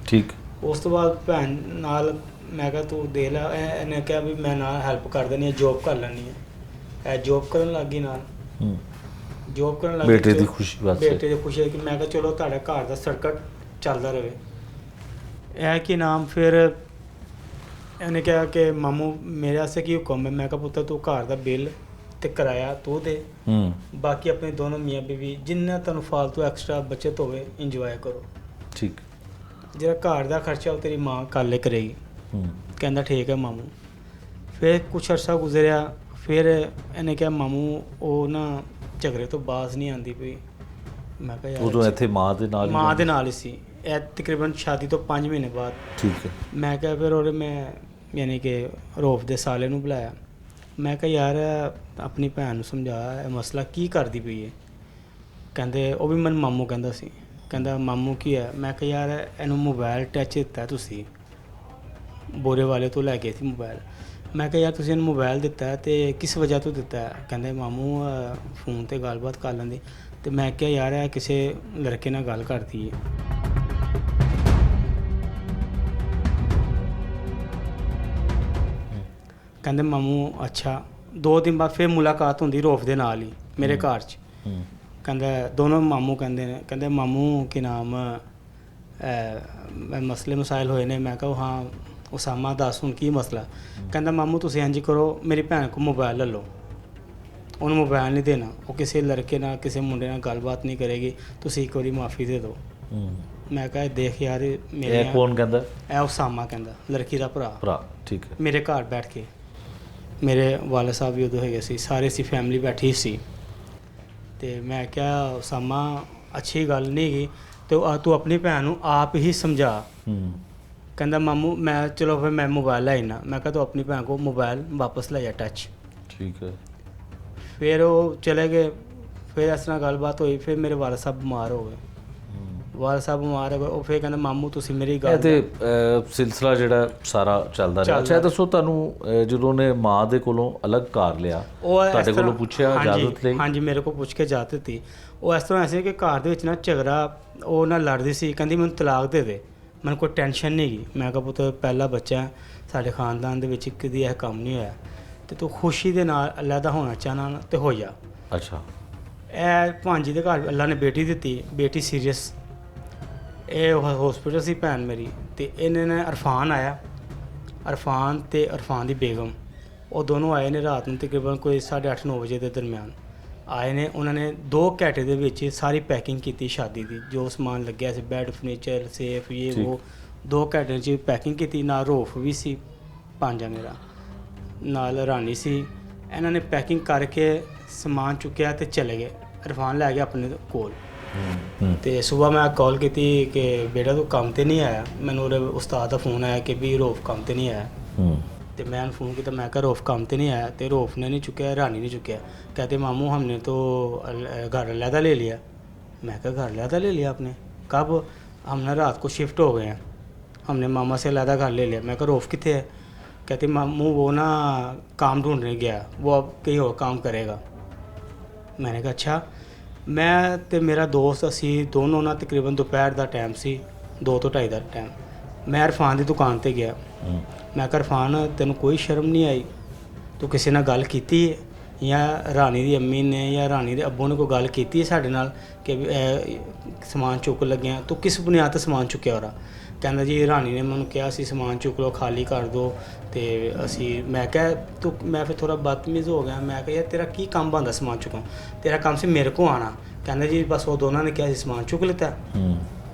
ठीक। उस तो बाद भैन नाल मैं कहा तू दे ला, इन्हें कहा भी मैं नाल हैल्प कर देनी है, जॉब कर लैनी है। जॉब करन लग गई नाल, जॉब करन लग बेटे दी खुशी वास्ते, बेटे दी खुशी है कि मैं कहा चलो तुहाडे घर दा सर्कट चलदा रहे। है कि नाम फिर इन्हें कहा कि मामू मेरे आस्ते की हुक्म है। मैं कहा पुत्तर तू घर दा बिल ਤੇ ਕਿਰਾਇਆ ਤੂੰ ਦੇ, ਬਾਕੀ ਆਪਣੇ ਦੋਨੋਂ ਮੀਆਂ ਬੀਵੀ ਜਿੰਨਾ ਤੁਹਾਨੂੰ ਫालतू ਐਕਸਟਰਾ ਬਚਤ ਹੋਵੇ ਇੰਜੋਏ ਕਰੋ, ਠੀਕ। ਜਿਹੜਾ ਘਰ ਦਾ ਖਰਚਾ ਉਹ ਤੇਰੀ ਮਾਂ ਕੱਲ੍ਹ ਕਰੇਗੀ। ਕਹਿੰਦਾ ਠੀਕ ਹੈ ਮਾਮੂ। ਫਿਰ ਕੁਛ ਅਰਸਾ ਗੁਜ਼ਰਿਆ, ਫਿਰ ਇਹਨੇ ਕਿਹਾ ਮਾਮੂ ਉਹ ਨਾ ਝਗੜੇ ਤੋਂ ਬਾਜ਼ ਨਹੀਂ ਆਉਂਦੀ ਪਈ। ਮੈਂ ਕਿਹਾ ਯਾਰ ਉਦੋਂ ਇੱਥੇ ਮਾਂ ਦੇ ਨਾਲ ਮਾਂ ਦੇ ਨਾਲ ਹੀ ਸੀ, ਇਹ ਤਕਰੀਬਨ ਸ਼ਾਦੀ ਤੋਂ 5 ਮਹੀਨੇ ਬਾਅਦ। ਠੀਕ ਹੈ। ਮੈਂ ਕਿਹਾ ਫਿਰ ਉਹਦੇ ਮੈਂ ਯਾਨੀ ਕਿ ਰੋਫ ਦੇ ਸਾਲੇ ਨੂੰ ਬੁਲਾਇਆ। ਮੈਂ ਕਿਹਾ ਯਾਰ ਆਪਣੀ ਭੈਣ ਨੂੰ ਸਮਝਾ ਇਹ ਮਸਲਾ ਕੀ ਕਰਦੀ ਪਈ ਹੈ। ਕਹਿੰਦੇ ਉਹ ਵੀ ਮੈਨੂੰ ਮਾਮੂ ਕਹਿੰਦਾ ਸੀ, ਕਹਿੰਦਾ ਮਾਮੂ ਕੀ ਹੈ। ਮੈਂ ਕਿਹਾ ਯਾਰ ਇਹਨੂੰ ਮੋਬਾਈਲ ਟੱਚ ਦਿੱਤਾ ਤੁਸੀਂ, ਬੋਰੇ ਵਾਲੇ ਤੋਂ ਲੈ ਗਏ ਸੀ ਮੋਬਾਈਲ। ਮੈਂ ਕਿਹਾ ਯਾਰ ਤੁਸੀਂ ਇਹਨੂੰ ਮੋਬਾਈਲ ਦਿੱਤਾ ਤੇ ਕਿਸ ਵਜ੍ਹਾ ਤੋਂ ਦਿੱਤਾ ਹੈ। ਕਹਿੰਦੇ ਮਾਮੂ ਫੋਨ ਤੇ ਗੱਲਬਾਤ ਕਰ ਲੈਂਦੀ। ਤੇ ਮੈਂ ਕਿਹਾ ਯਾਰ ਇਹ ਕਿਸੇ ਲੜਕੇ ਨਾਲ ਗੱਲ ਕਰਦੀ ਹੈ। ਕਹਿੰਦੇ ਮਾਮੂ ਅੱਛਾ। 2 ਦਿਨ ਬਾਅਦ ਫਿਰ ਮੁਲਾਕਾਤ ਹੁੰਦੀ ਰੋਫ ਦੇ ਨਾਲ ਹੀ ਮੇਰੇ ਘਰ 'ਚ। ਕਹਿੰਦਾ ਦੋਨੋਂ ਮਾਮੂ ਕਹਿੰਦੇ ਨੇ, ਕਹਿੰਦੇ ਮਾਮੂ ਕੀ ਨਾਮ ਮਸਲੇ ਮਸਾਇਲ ਹੋਏ ਨੇ। ਮੈਂ ਕਿਹਾ ਹਾਂ ਉਸਾਮਾ ਦੱਸ ਹੁਣ ਕੀ ਮਸਲਾ। ਕਹਿੰਦਾ ਮਾਮੂ ਤੁਸੀਂ ਇੰਝ ਕਰੋ ਮੇਰੀ ਭੈਣ ਕੋਲ ਮੋਬਾਈਲ ਲੈ ਲਓ, ਉਹਨੂੰ ਮੋਬਾਈਲ ਨਹੀਂ ਦੇਣਾ, ਉਹ ਕਿਸੇ ਲੜਕੇ ਨਾਲ ਕਿਸੇ ਮੁੰਡੇ ਨਾਲ ਗੱਲਬਾਤ ਨਹੀਂ ਕਰੇਗੀ, ਤੁਸੀਂ ਇੱਕ ਵਾਰੀ ਮਾਫੀ ਦੇ ਦਿਓ। ਮੈਂ ਕਿਹਾ ਦੇਖ ਯਾਰ ਮੇਰੇ ਇਹ ਕੌਣ ਕਹਿੰਦਾ? ਇਹ ਉਸਾਮਾ ਕਹਿੰਦਾ, ਲੜਕੀ ਦਾ ਭਰਾ। ਠੀਕ ਹੈ। ਮੇਰੇ ਘਰ ਬੈਠ ਕੇ, ਮੇਰੇ ਵਾਲਾ ਸਾਹਿਬ ਵੀ ਉਦੋਂ ਹੈਗੇ ਸੀ, ਸਾਰੇ ਸੀ ਫੈਮਿਲੀ ਬੈਠੀ ਸੀ। ਤੇ ਮੈਂ ਕਿਹਾ ਉਸਾਮਾ ਅੱਛੀ ਗੱਲ ਨਹੀਂ ਹੈਗੀ ਤੇ ਤੂੰ ਆਪਣੀ ਭੈਣ ਨੂੰ ਆਪ ਹੀ ਸਮਝਾ। ਕਹਿੰਦਾ ਮਾਮੂ ਮੈਂ ਚਲੋ ਫਿਰ ਮੈਂ ਮੋਬਾਈਲ ਲੈ ਆਣਾ। ਮੈਂ ਕਿਹਾ ਤੂੰ ਆਪਣੀ ਭੈਣ ਕੋ ਮੋਬਾਈਲ ਵਾਪਸ ਲੈ ਜਾ ਟੱਚ। ਠੀਕ ਹੈ। ਫਿਰ ਉਹ ਚਲੇ ਗਏ। ਫਿਰ ਇਸ ਤਰ੍ਹਾਂ ਗੱਲਬਾਤ ਹੋਈ। ਫਿਰ ਮੇਰੇ ਵਾਲਾ ਸਾਹਿਬ ਬਿਮਾਰ ਹੋ ਗਏ। ਵਾਲਾ ਸਾਹਿਬ ਬਿਮਾਰ ਹੋ ਗਏ। ਉਹ ਫਿਰ ਕਹਿੰਦਾ ਮਾਮੂ ਤੁਸੀਂ ਮੇਰੀ ਇਹ ਗੱਲ ਤੇ ਸਿਲਸਿਲਾ ਜਿਹੜਾ ਸਾਰਾ ਚੱਲਦਾ ਰਿਹਾ। ਅੱਛਾ ਇਹ ਦੱਸੋ ਤੁਹਾਨੂੰ ਜਦੋਂ ਨੇ ਮਾਂ ਦੇ ਕੋਲੋਂ ਅਲੱਗ ਕਰ ਲਿਆ ਤੁਹਾਡੇ ਕੋਲੋਂ ਪੁੱਛਿਆ ਇਜਾਜ਼ਤ ਲਈ? ਹਾਂਜੀ ਮੇਰੇ ਕੋਲ ਪੁੱਛ ਕੇ ਇਜਾਜ਼ਤ ਦਿੱਤੀ। ਉਹ ਇਸ ਤਰ੍ਹਾਂ ਐਸੇ ਕਿ ਘਰ ਦੇ ਵਿੱਚ ਨਾ ਝਗੜਾ ਉਹ ਨਾਲ ਲੜਦੀ ਸੀ। ਕਹਿੰਦੀ ਮੈਨੂੰ ਤਲਾਕ ਦੇ ਦੇ, ਮੈਨੂੰ ਕੋਈ ਟੈਨਸ਼ਨ ਨਹੀਂ ਗਈ। ਮੈਂ ਕਿਹਾ ਪੁੱਤ ਪਹਿਲਾ ਬੱਚਾ ਸਾਡੇ ਖਾਨਦਾਨ ਦੇ ਵਿੱਚ ਕਦੀ ਇਹ ਕੰਮ ਨਹੀਂ ਹੋਇਆ ਤੇ ਤੂੰ ਖੁਸ਼ੀ ਦੇ ਨਾਲ ਅਲੱਗਾ ਹੋਣਾ ਚਾਹਨਾ ਤੇ ਹੋ ਜਾ। ਅੱਛਾ। ਇਹ ਭਾਂਜੀ ਦੇ ਘਰ ਅੱਲਾ ਨੇ ਬੇਟੀ ਦਿੱਤੀ, ਬੇਟੀ ਸੀਰੀਅਸ, ਇਹ ਹਸਪੀਟਲ ਸੀ ਭੈਣ ਮੇਰੀ। ਤੇ ਇਹਨਾਂ ਨੇ ਅਰਫਾਨ ਆਇਆ, ਅਰਫਾਨ ਤੇ ਅਰਫਾਨ ਦੀ ਬੇਗਮ, ਉਹ ਦੋਨੋਂ ਆਏ ਨੇ ਰਾਤ ਨੂੰ ਤਕਰੀਬਨ ਕੋਈ 8:30 9 ਵਜੇ ਦੇ ਦਰਮਿਆਨ ਆਏ ਨੇ। ਉਹਨਾਂ ਨੇ 2 ਘੰਟੇ ਦੇ ਵਿੱਚ ਸਾਰੀ ਪੈਕਿੰਗ ਕੀਤੀ ਸ਼ਾਦੀ ਦੀ, ਜੋ ਸਮਾਨ ਲੱਗਿਆ ਸੀ ਬੈੱਡ ਫਰਨੀਚਰ ਸੇਫ ਇਹ ਉਹ 2 ਘੰਟੇ 'ਚ ਪੈਕਿੰਗ ਕੀਤੀ। ਨਾਲ ਰੋਫ ਵੀ ਸੀ ਭਾਂਜਾ ਮੇਰਾ, ਨਾਲ ਰਾਣੀ ਸੀ। ਇਹਨਾਂ ਨੇ ਪੈਕਿੰਗ ਕਰਕੇ ਸਮਾਨ ਚੁੱਕਿਆ ਤੇ ਚਲੇ ਗਏ। ਅਰਫਾਨ ਲੈ ਗਿਆ ਆਪਣੇ ਕੋਲ। ਤੇ ਸਵੇਰ ਮੈਂ ਕਾਲ ਕੀਤੀ ਕਿ ਬੇਟਾ ਤੂੰ ਕੰਮ ਤੇ ਨਹੀਂ ਆਇਆ। ਮੈਨੂੰ ਉਹਦੇ ਉਸਤਾਦ ਦਾ ਫੋਨ ਆਇਆ ਕਿ ਵੀ ਰੋਫ ਕੰਮ ਤੇ ਨਹੀਂ ਆਇਆ। ਤੇ मैं फ़ोन किया, मैं कहा रोफ़ काम तो नहीं आया। तो रोफ़ ने नहीं चुकया, रानी ने चुकया। कहते मामू हमने तो घर अलहदा ले लिया। मैं कहा घर अलहदा ले लिया आपने कब? हमने रात को शिफ्ट हो गए हैं, हमने मामा से अलहदा घर ले लिया। मैं कहा रोफ़ कितने है? कहते मामू वो ना काम ढूंढने गया, वो अब कहीं और काम करेगा। मैंने कहा अच्छा। मैं तो मेरा दोस्त असी दोनों ना तकरीबन दोपहर का टाइम सी 2 ਤੋਂ 2:30 का टाइम। मैं इरफान की दुकान पर गया। मैं कहा इरफान तेन कोई शर्म नहीं आई? तू किसी ने गल की या रानी की अम्मी ने या रानी के अब्बू ने कोई गल की साढ़े नाल कि समान चुक लगे? तू किस बुनियाद पर समान चुक्या? और कहना जी रानी ने मैंने कहा सी समान चुक लो, खाली कर दो। तो असी मैं क्या तू मैं फिर थोड़ा बदतमीज़ हो गया। मैं कहा यार तेरा की काम बनता समान चुकना? तेरा काम से मेरे को आना। कहना जी बस वो दोनों ने कहा समान चुक लेता।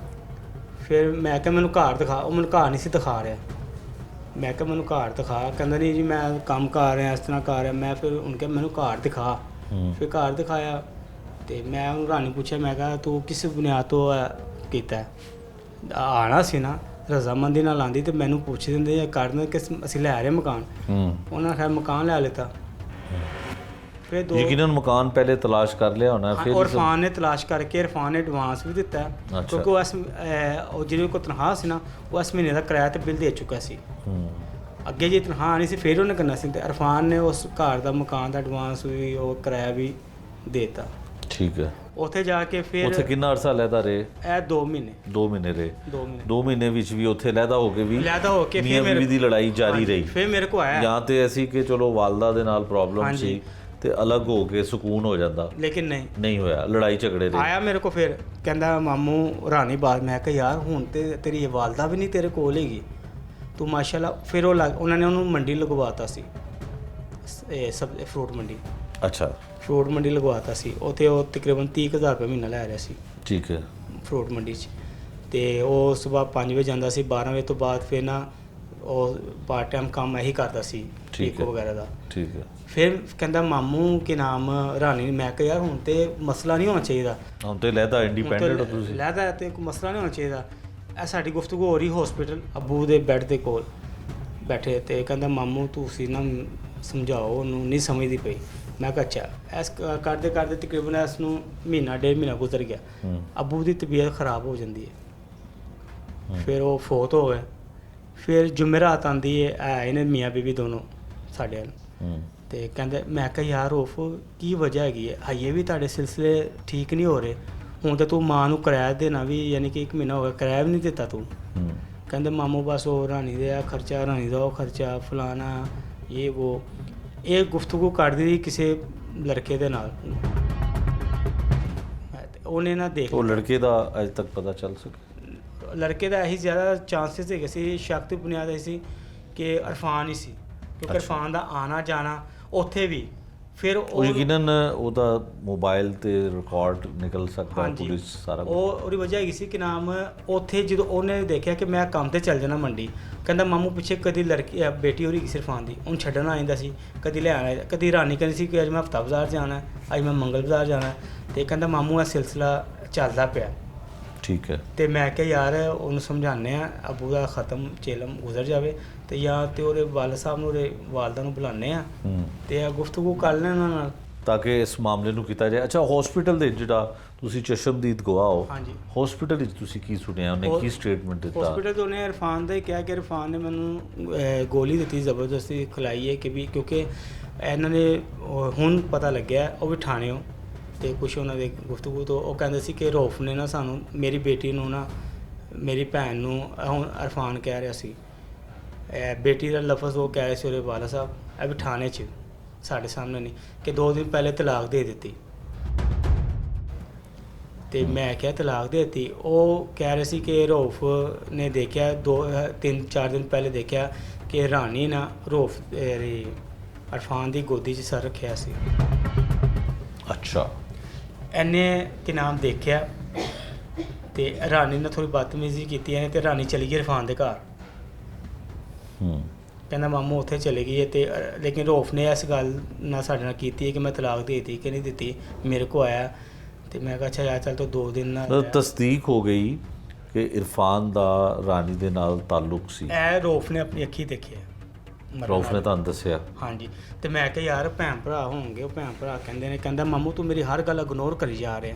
फिर मैं क्या मैंने घर दिखा, वो मैंने घर नहीं सी दिखा रहा। मैं क्या मैंने घर दिखा, कहना नहीं जी मैं काम कर रहा इस तरह कर रहा। मैं फिर उनके मैंने घर दिखा, फिर घर दिखाया। तो मैं रानी पूछा, मैं कहा तू किस बुनियाद तो किया? आना सी ना रजामंदी नाल आंदी तो मैनू पुछ देंगे करन कि असीं लै रहे मकान। उन्होंने खैर मकान लै लेता। फिर 2 यकीनन मकान पहले तलाश कर लिया होना। फिर और इरफान ने तलाश करके इरफान ने एडवांस भी दिता है। अच्छा। क्योंकि वो जिन्हें को तनख्वाह सी ना वो इस महीने का किराया तो बिल दे चुका सी। अगे जी तनख्वाह आनी सी फिर उन्हें करना सी। इरफान ने उस घर का मकान का एडवांस भी और किराया भी देता। ठीक है। ਉੱਥੇ ਜਾ ਕੇ ਫਿਰ ਉੱਥੇ ਕਿੰਨਾ ਅਰਸਾ ਲਹਿਦਾ ਰਹੇ? ਇਹ 2 ਮਹੀਨੇ 2 ਮਹੀਨੇ ਰਹੇ। 2 ਮਹੀਨੇ 2 ਮਹੀਨੇ ਵਿੱਚ ਵੀ ਉੱਥੇ ਲਹਿਦਾ ਹੋ ਕੇ ਵੀ ਲਹਿਦਾ ਹੋ ਕੇ ਮੀਆਂ ਬੀਵੀ ਦੀ ਲੜਾਈ ਜਾਰੀ ਰਹੀ। ਫਿਰ ਮੇਰੇ ਕੋ ਆਇਆ ਜਾਂ ਤੇ ਐਸੀ ਕਿ ਚਲੋ ਵਾਲਦਾ ਦੇ ਨਾਲ ਪ੍ਰੋਬਲਮ ਸੀ ਤੇ ਅਲੱਗ ਹੋ ਕੇ ਸਕੂਨ ਹੋ ਜਾਂਦਾ, ਲੇਕਿਨ ਨਹੀਂ ਹੋਇਆ, ਲੜਾਈ ਝਗੜੇ ਰਹੇ। ਆਇਆ ਮੇਰੇ ਕੋ ਫਿਰ ਕਹਿੰਦਾ ਮਾਮੂ ਰਾਣੀ ਬਾਤ। ਮੈਂ ਕਿਹਾ ਯਾਰ ਹੁਣ ਤੇ ਤੇਰੀ ਵਾਲਦਾ ਵੀ ਨਹੀਂ ਤੇਰੇ ਕੋਲ ਹੈਗੀ, ਤੂੰ ਮਾਸ਼ਾਅੱਲਾ। ਫਿਰ ਉਹਨਾਂ ਨੇ ਉਹਨੂੰ ਮੰਡੀ ਲਗਵਾਤਾ ਸੀ, ਇਹ ਸਭ ਫਰੂਟ ਮੰਡੀ। ਅੱਛਾ ਫਰੂਟ ਮੰਡੀ ਲਗਵਾਤਾ ਸੀ। ਉੱਥੇ ਉਹ ਤਕਰੀਬਨ 30,000 ਰੁਪਏ ਮਹੀਨਾ ਲੈ ਰਿਹਾ ਸੀ ਠੀਕ ਹੈ ਫਰੂਟ ਮੰਡੀ 'ਚ। ਤੇ ਉਹ ਸਵੇਰ 5 ਵਜੇ ਜਾਂਦਾ ਸੀ, 12 ਵਜੇ ਤੋਂ ਬਾਅਦ ਫਿਰ ਨਾ ਉਹ ਪਾਰਟ ਟਾਈਮ ਕੰਮ ਇਹੀ ਕਰਦਾ ਸੀ ਠੀਕ ਟੀਕੋ ਹੈ। ਵਗੈਰਾ ਦਾ। ਠੀਕ ਹੈ ਫਿਰ ਕਹਿੰਦਾ ਮਾਮੂ ਕਿ ਨਾਮ ਰਾਣੀ ਨੇ, ਮੈਂ ਕਿਹਾ ਯਾਰ ਹੁਣ ਤੇ ਮਸਲਾ ਨਹੀਂ ਹੋਣਾ ਚਾਹੀਦਾ, ਹੁਣ ਤੇ ਲੈਦਾ ਇੰਡੀਪੈਂਡੈਂਟ ਹੋ ਤੁਸੀਂ। ਲੈਦਾ ਤੇ ਕੋਈ ਮਸਲਾ ਨਹੀਂ ਹੋਣਾ ਚਾਹੀਦਾ। ਇਹ ਸਾਡੀ ਗੁਫ਼ਤਗੂ ਹੋ ਰਹੀ ਹਸਪੀਟਲ ਅੱਬੂ ਦੇ ਬੈੱਡ ਦੇ ਕੋਲ ਬੈਠੇ, ਤੇ ਕਹਿੰਦਾ ਮਾਮੂ ਤੁਸੀਂ ਨਾ ਸਮਝਾਓ ਉਹਨੂੰ, ਨਹੀਂ ਸਮਝਦੀ ਪਈ। ਮੈਂ ਕਿਹਾ ਅੱਛਾ। ਇਸ ਕਰਦੇ ਕਰਦੇ ਤਕਰੀਬਨ ਇਸ ਨੂੰ ਮਹੀਨਾ 1.5 ਮਹੀਨਾ ਗੁਜ਼ਰ ਗਿਆ। ਹੂੰ ਅੱਬੂ ਦੀ ਤਬੀਅਤ ਖਰਾਬ ਹੋ ਜਾਂਦੀ ਹੈ, ਫਿਰ ਉਹ ਫੌਤ ਹੋ ਗਏ। ਫਿਰ ਜੁਮੇਰਾਤ ਆਉਂਦੀ ਹੈ, ਆਏ ਨੇ ਮੀਆਂ ਬੀਬੀ ਦੋਨੋਂ ਸਾਡੇ ਵੱਲ, ਹੂੰ ਤੇ ਕਹਿੰਦੇ, ਮੈਂ ਕਿਹਾ ਯਾਰ ਰੋਫ ਕੀ ਵਜ੍ਹਾ ਹੈਗੀ ਹੈ, ਹਾਈਏ ਵੀ ਤੁਹਾਡੇ ਸਿਲਸਿਲੇ ਠੀਕ ਨਹੀਂ ਹੋ ਰਹੇ, ਹੁਣ ਤਾਂ ਤੂੰ ਮਾਂ ਨੂੰ ਕਿਰਾਇਆ ਦੇਣਾ ਵੀ, ਯਾਨੀ ਕਿ 1 ਮਹੀਨਾ ਹੋ ਗਿਆ ਕਿਰਾਇਆ ਵੀ ਨਹੀਂ ਦਿੱਤਾ ਤੂੰ। ਹੂੰ ਕਹਿੰਦੇ ਮਾਮੂ ਬਸ ਉਹ ਰਾਣੀ ਦੇ ਆ ਖਰਚਾ, ਰਾਣੀ ਦਾ ਉਹ ਖਰਚਾ, ਫਲਾਣਾ ਇਹ ਉਹ। ਇਹ ਗੁਫ਼ਤਗੂ ਕਰਦੀ ਰਹੀ ਕਿਸੇ ਲੜਕੇ ਦੇ ਨਾਲ, ਤੇ ਉਹਨੇ ਨਾ ਦੇਖ ਉਹ ਲੜਕੇ ਦਾ ਅਜੇ ਤੱਕ ਪਤਾ ਚੱਲ ਸਕਿਆ? ਲੜਕੇ ਦਾ ਇਹੀ ਜ਼ਿਆਦਾ ਚਾਂਸਸ ਹੈਗੇ ਸੀ, ਸ਼ੱਕ ਦੀ ਬੁਨਿਆਦ ਇਹ ਸੀ ਕਿ ਇਰਫਾਨ ਹੀ ਸੀ, ਕਿਉਂਕਿ ਅੱਛਾ। ਇਰਫਾਨ ਦਾ ਆਣਾ ਜਾਣਾ ਉੱਥੇ ਵੀ। ਫਿਰ ਉਹ ਯਕੀਨਨ ਉਹਦਾ ਮੋਬਾਈਲ ਤੇ ਰਿਕਾਰਡ ਨਿਕਲ ਸਕਦਾ, ਹਾਂਜੀ, ਪੁਲਿਸ ਸਾਰਾ ਕੁਛ। ਉਹ ਉਹਦੀ ਵਜ੍ਹਾ ਹੈਗੀ ਸੀ ਕਿ ਨਾਮ ਉੱਥੇ ਜਦੋਂ ਉਹਨੇ ਦੇਖਿਆ ਕਿ ਮੈਂ ਕੰਮ ਤੇ ਚੱਲ ਜਾਣਾ ਮੰਡੀ, ਕਹਿੰਦਾ ਮਾਮੂ ਪਿੱਛੇ ਕਦੀ ਲੜਕੀ ਬੇਟੀ ਹੋ ਰਹੀ ਸੀ ਇਰਫਾਨ ਦੀ, ਉਹਨੂੰ ਛੱਡਣ ਆ ਜਾਂਦਾ ਸੀ, ਕਦੀ ਲੈਣ ਆ ਜਾਂਦਾ, ਕਦੀ ਰਾਣੀ ਕਹਿੰਦੀ ਸੀ ਕਿ ਅੱਜ ਮੈਂ ਹਫ਼ਤਾ ਬਾਜ਼ਾਰ ਜਾਣਾ, ਅੱਜ ਮੈਂ ਮੰਗਲ ਬਾਜ਼ਾਰ ਜਾਣਾ, ਤੇ ਕਹਿੰਦਾ ਮਾਮੂ ਇਹ ਸਿਲਸਿਲਾ ਚੱਲਦਾ ਪਿਆ। ਠੀਕ ਹੈ ਤੇ ਮੈਂ ਕਿਹਾ ਯਾਰ ਉਹਨੂੰ ਸਮਝਾਉਂਦੇ ਆ, ਅੱਬੂ ਦਾ ਖਤਮ ਚੇਲਮ ਗੁਜ਼ਰ ਜਾਵੇ, ਤੇ ਜਾਂ ਤੇ ਉਹਦੇ ਵਾਲਦ ਸਾਹਿਬ ਨੂੰ, ਉਹਦੇ ਵਾਲਦਾ ਨੂੰ ਬੁਲਾਉਂਦੇ ਆ, ਹੂੰ ਤੇ ਆ ਗੁਫ਼ਤਗੂ ਕਰ ਲੈਣ ਉਹਨਾਂ ਨਾਲ। ਤਾਂ ਕਿ ਇਸ ਮਾਮਲੇ ਨੂੰ ਕੀਤਾ ਜਾਏ। ਅੱਛਾ ਹਸਪੀਟਲ ਦੇ ਜਿਹੜਾ ਤੁਸੀਂ ਚਸ਼ਮਦੀਦ ਗਵਾਹ ਹੋ, ਹਾਂਜੀ। ਹਸਪੀਟਲ ਵਿੱਚ ਤੁਸੀਂ ਕੀ ਸੁਣਿਆ, ਉਹਨੇ ਕੀ ਸਟੇਟਮੈਂਟ ਦਿੱਤਾ? ਹਸਪੀਟਲ ਤੋਂ ਉਹਨੇ ਇਰਫਾਨ ਦਾ ਹੀ ਕਿਹਾ ਕਿ ਇਰਫਾਨ ਨੇ ਮੈਨੂੰ ਗੋਲੀ ਦਿੱਤੀ, ਜ਼ਬਰਦਸਤੀ ਖਿਲਾਈ ਹੈ, ਕਿ ਵੀ ਕਿਉਂਕਿ ਇਹਨਾਂ ਨੇ ਹੁਣ ਪਤਾ ਲੱਗਿਆ ਉਹ ਵੀ ਠਾਣਿਓ, ਤੇ ਕੁਛ ਉਹਨਾਂ ਦੇ ਗੁਫ਼ਤਗੂ ਤੋਂ ਉਹ ਕਹਿੰਦੇ ਸੀ ਕਿ ਰੌਫ ਨੇ ਨਾ ਸਾਨੂੰ, ਮੇਰੀ ਬੇਟੀ ਨੂੰ ਨਾ, ਮੇਰੀ ਭੈਣ ਨੂੰ, ਹੁਣ ਇਰਫਾਨ ਕਹਿ ਰਿਹਾ ਸੀ, ਬੇਟੀ ਦਾ ਲਫ਼ਜ਼ ਉਹ ਕਹਿ ਰਹੇ ਸੀ ਉਹਦੇ ਵਾਲਾ ਸਾਹਿਬ, ਇਹ ਵੀ ਠਾਣੇ 'ਚ ਸਾਡੇ ਸਾਹਮਣੇ ਨਹੀਂ, ਕਿ 2 ਦਿਨ ਪਹਿਲੇ ਤਲਾਕ ਦੇ ਦਿੱਤੀ। ਤੇ ਮੈਂ ਕਿਹਾ ਤਲਾਕ ਦੇ ਦਿੱਤੀ? ਉਹ ਕਹਿ ਰਹੇ ਸੀ ਕਿ ਰੌਫ ਨੇ ਦੇਖਿਆ 2-3-4 ਦਿਨ ਪਹਿਲੇ ਦੇਖਿਆ ਕਿ ਰਾਣੀ ਨਾ ਰੌਫ ਇਰਫਾਨ ਦੀ ਗੋਦੀ 'ਚ ਸਰ ਰੱਖਿਆ ਸੀ। ਅੱਛਾ ਇਹਨੇ ਕਿ ਨਾਮ ਦੇਖਿਆ, ਤੇ ਰਾਣੀ ਨੇ ਥੋੜੀ ਬਦਤਮੀਜ਼ੀ ਕੀਤੀ ਇਹਨੇ, ਤੇ ਰਾਣੀ ਚਲੀ ਗਈ ਇਰਫਾਨ ਦੇ ਘਰ। ਹੂੰ ਕਹਿੰਦਾ ਮਾਮੂ ਉੱਥੇ ਚਲੇ ਗਈ ਹੈ, ਤੇ ਲੇਕਿਨ ਰੌਫ ਨੇ ਇਸ ਗੱਲ ਨਾਲ ਸਾਡੇ ਨਾਲ ਕੀਤੀ ਹੈ ਕਿ ਮੈਂ ਤਲਾਕ ਦੇ ਦਿੱਤੀ ਕਿ ਨਹੀਂ ਦਿੱਤੀ, ਮੇਰੇ ਕੋ ਆਇਆ। ਤੇ ਮੈਂ ਕਿਹਾ ਅੱਛਾ ਯਾਰ ਚੱਲ ਤੂੰ 2 ਦਿਨ ਨਾਲ ਮਤਲਬ ਤਸਦੀਕ ਹੋ ਗਈ ਕਿ ਇਰਫਾਨ ਦਾ ਰਾਣੀ ਦੇ ਨਾਲ ਤਾਲੁਕ ਸੀ। ਇਹ ਰੌਫ ਨੇ ਆਪਣੀ ਅੱਖੀ ਦੇਖਿਆ, ਮਰਨ ਰੌਫ ਨੇ ਵਾਲਾ। ਤੁਹਾਨੂੰ ਦੱਸਿਆ? ਹਾਂਜੀ। ਤੇ ਮੈਂ ਕਿਹਾ ਯਾਰ ਭੈਣ ਭਰਾ ਹੋਣਗੇ, ਉਹ ਭੈਣ ਭਰਾ ਕਹਿੰਦੇ ਨੇ, ਕਹਿੰਦਾ ਮਾਮੂ ਤੂੰ ਮੇਰੀ ਹਰ ਗੱਲ ਇਗਨੋਰ ਕਰੀ ਜਾ ਰਿਹਾ।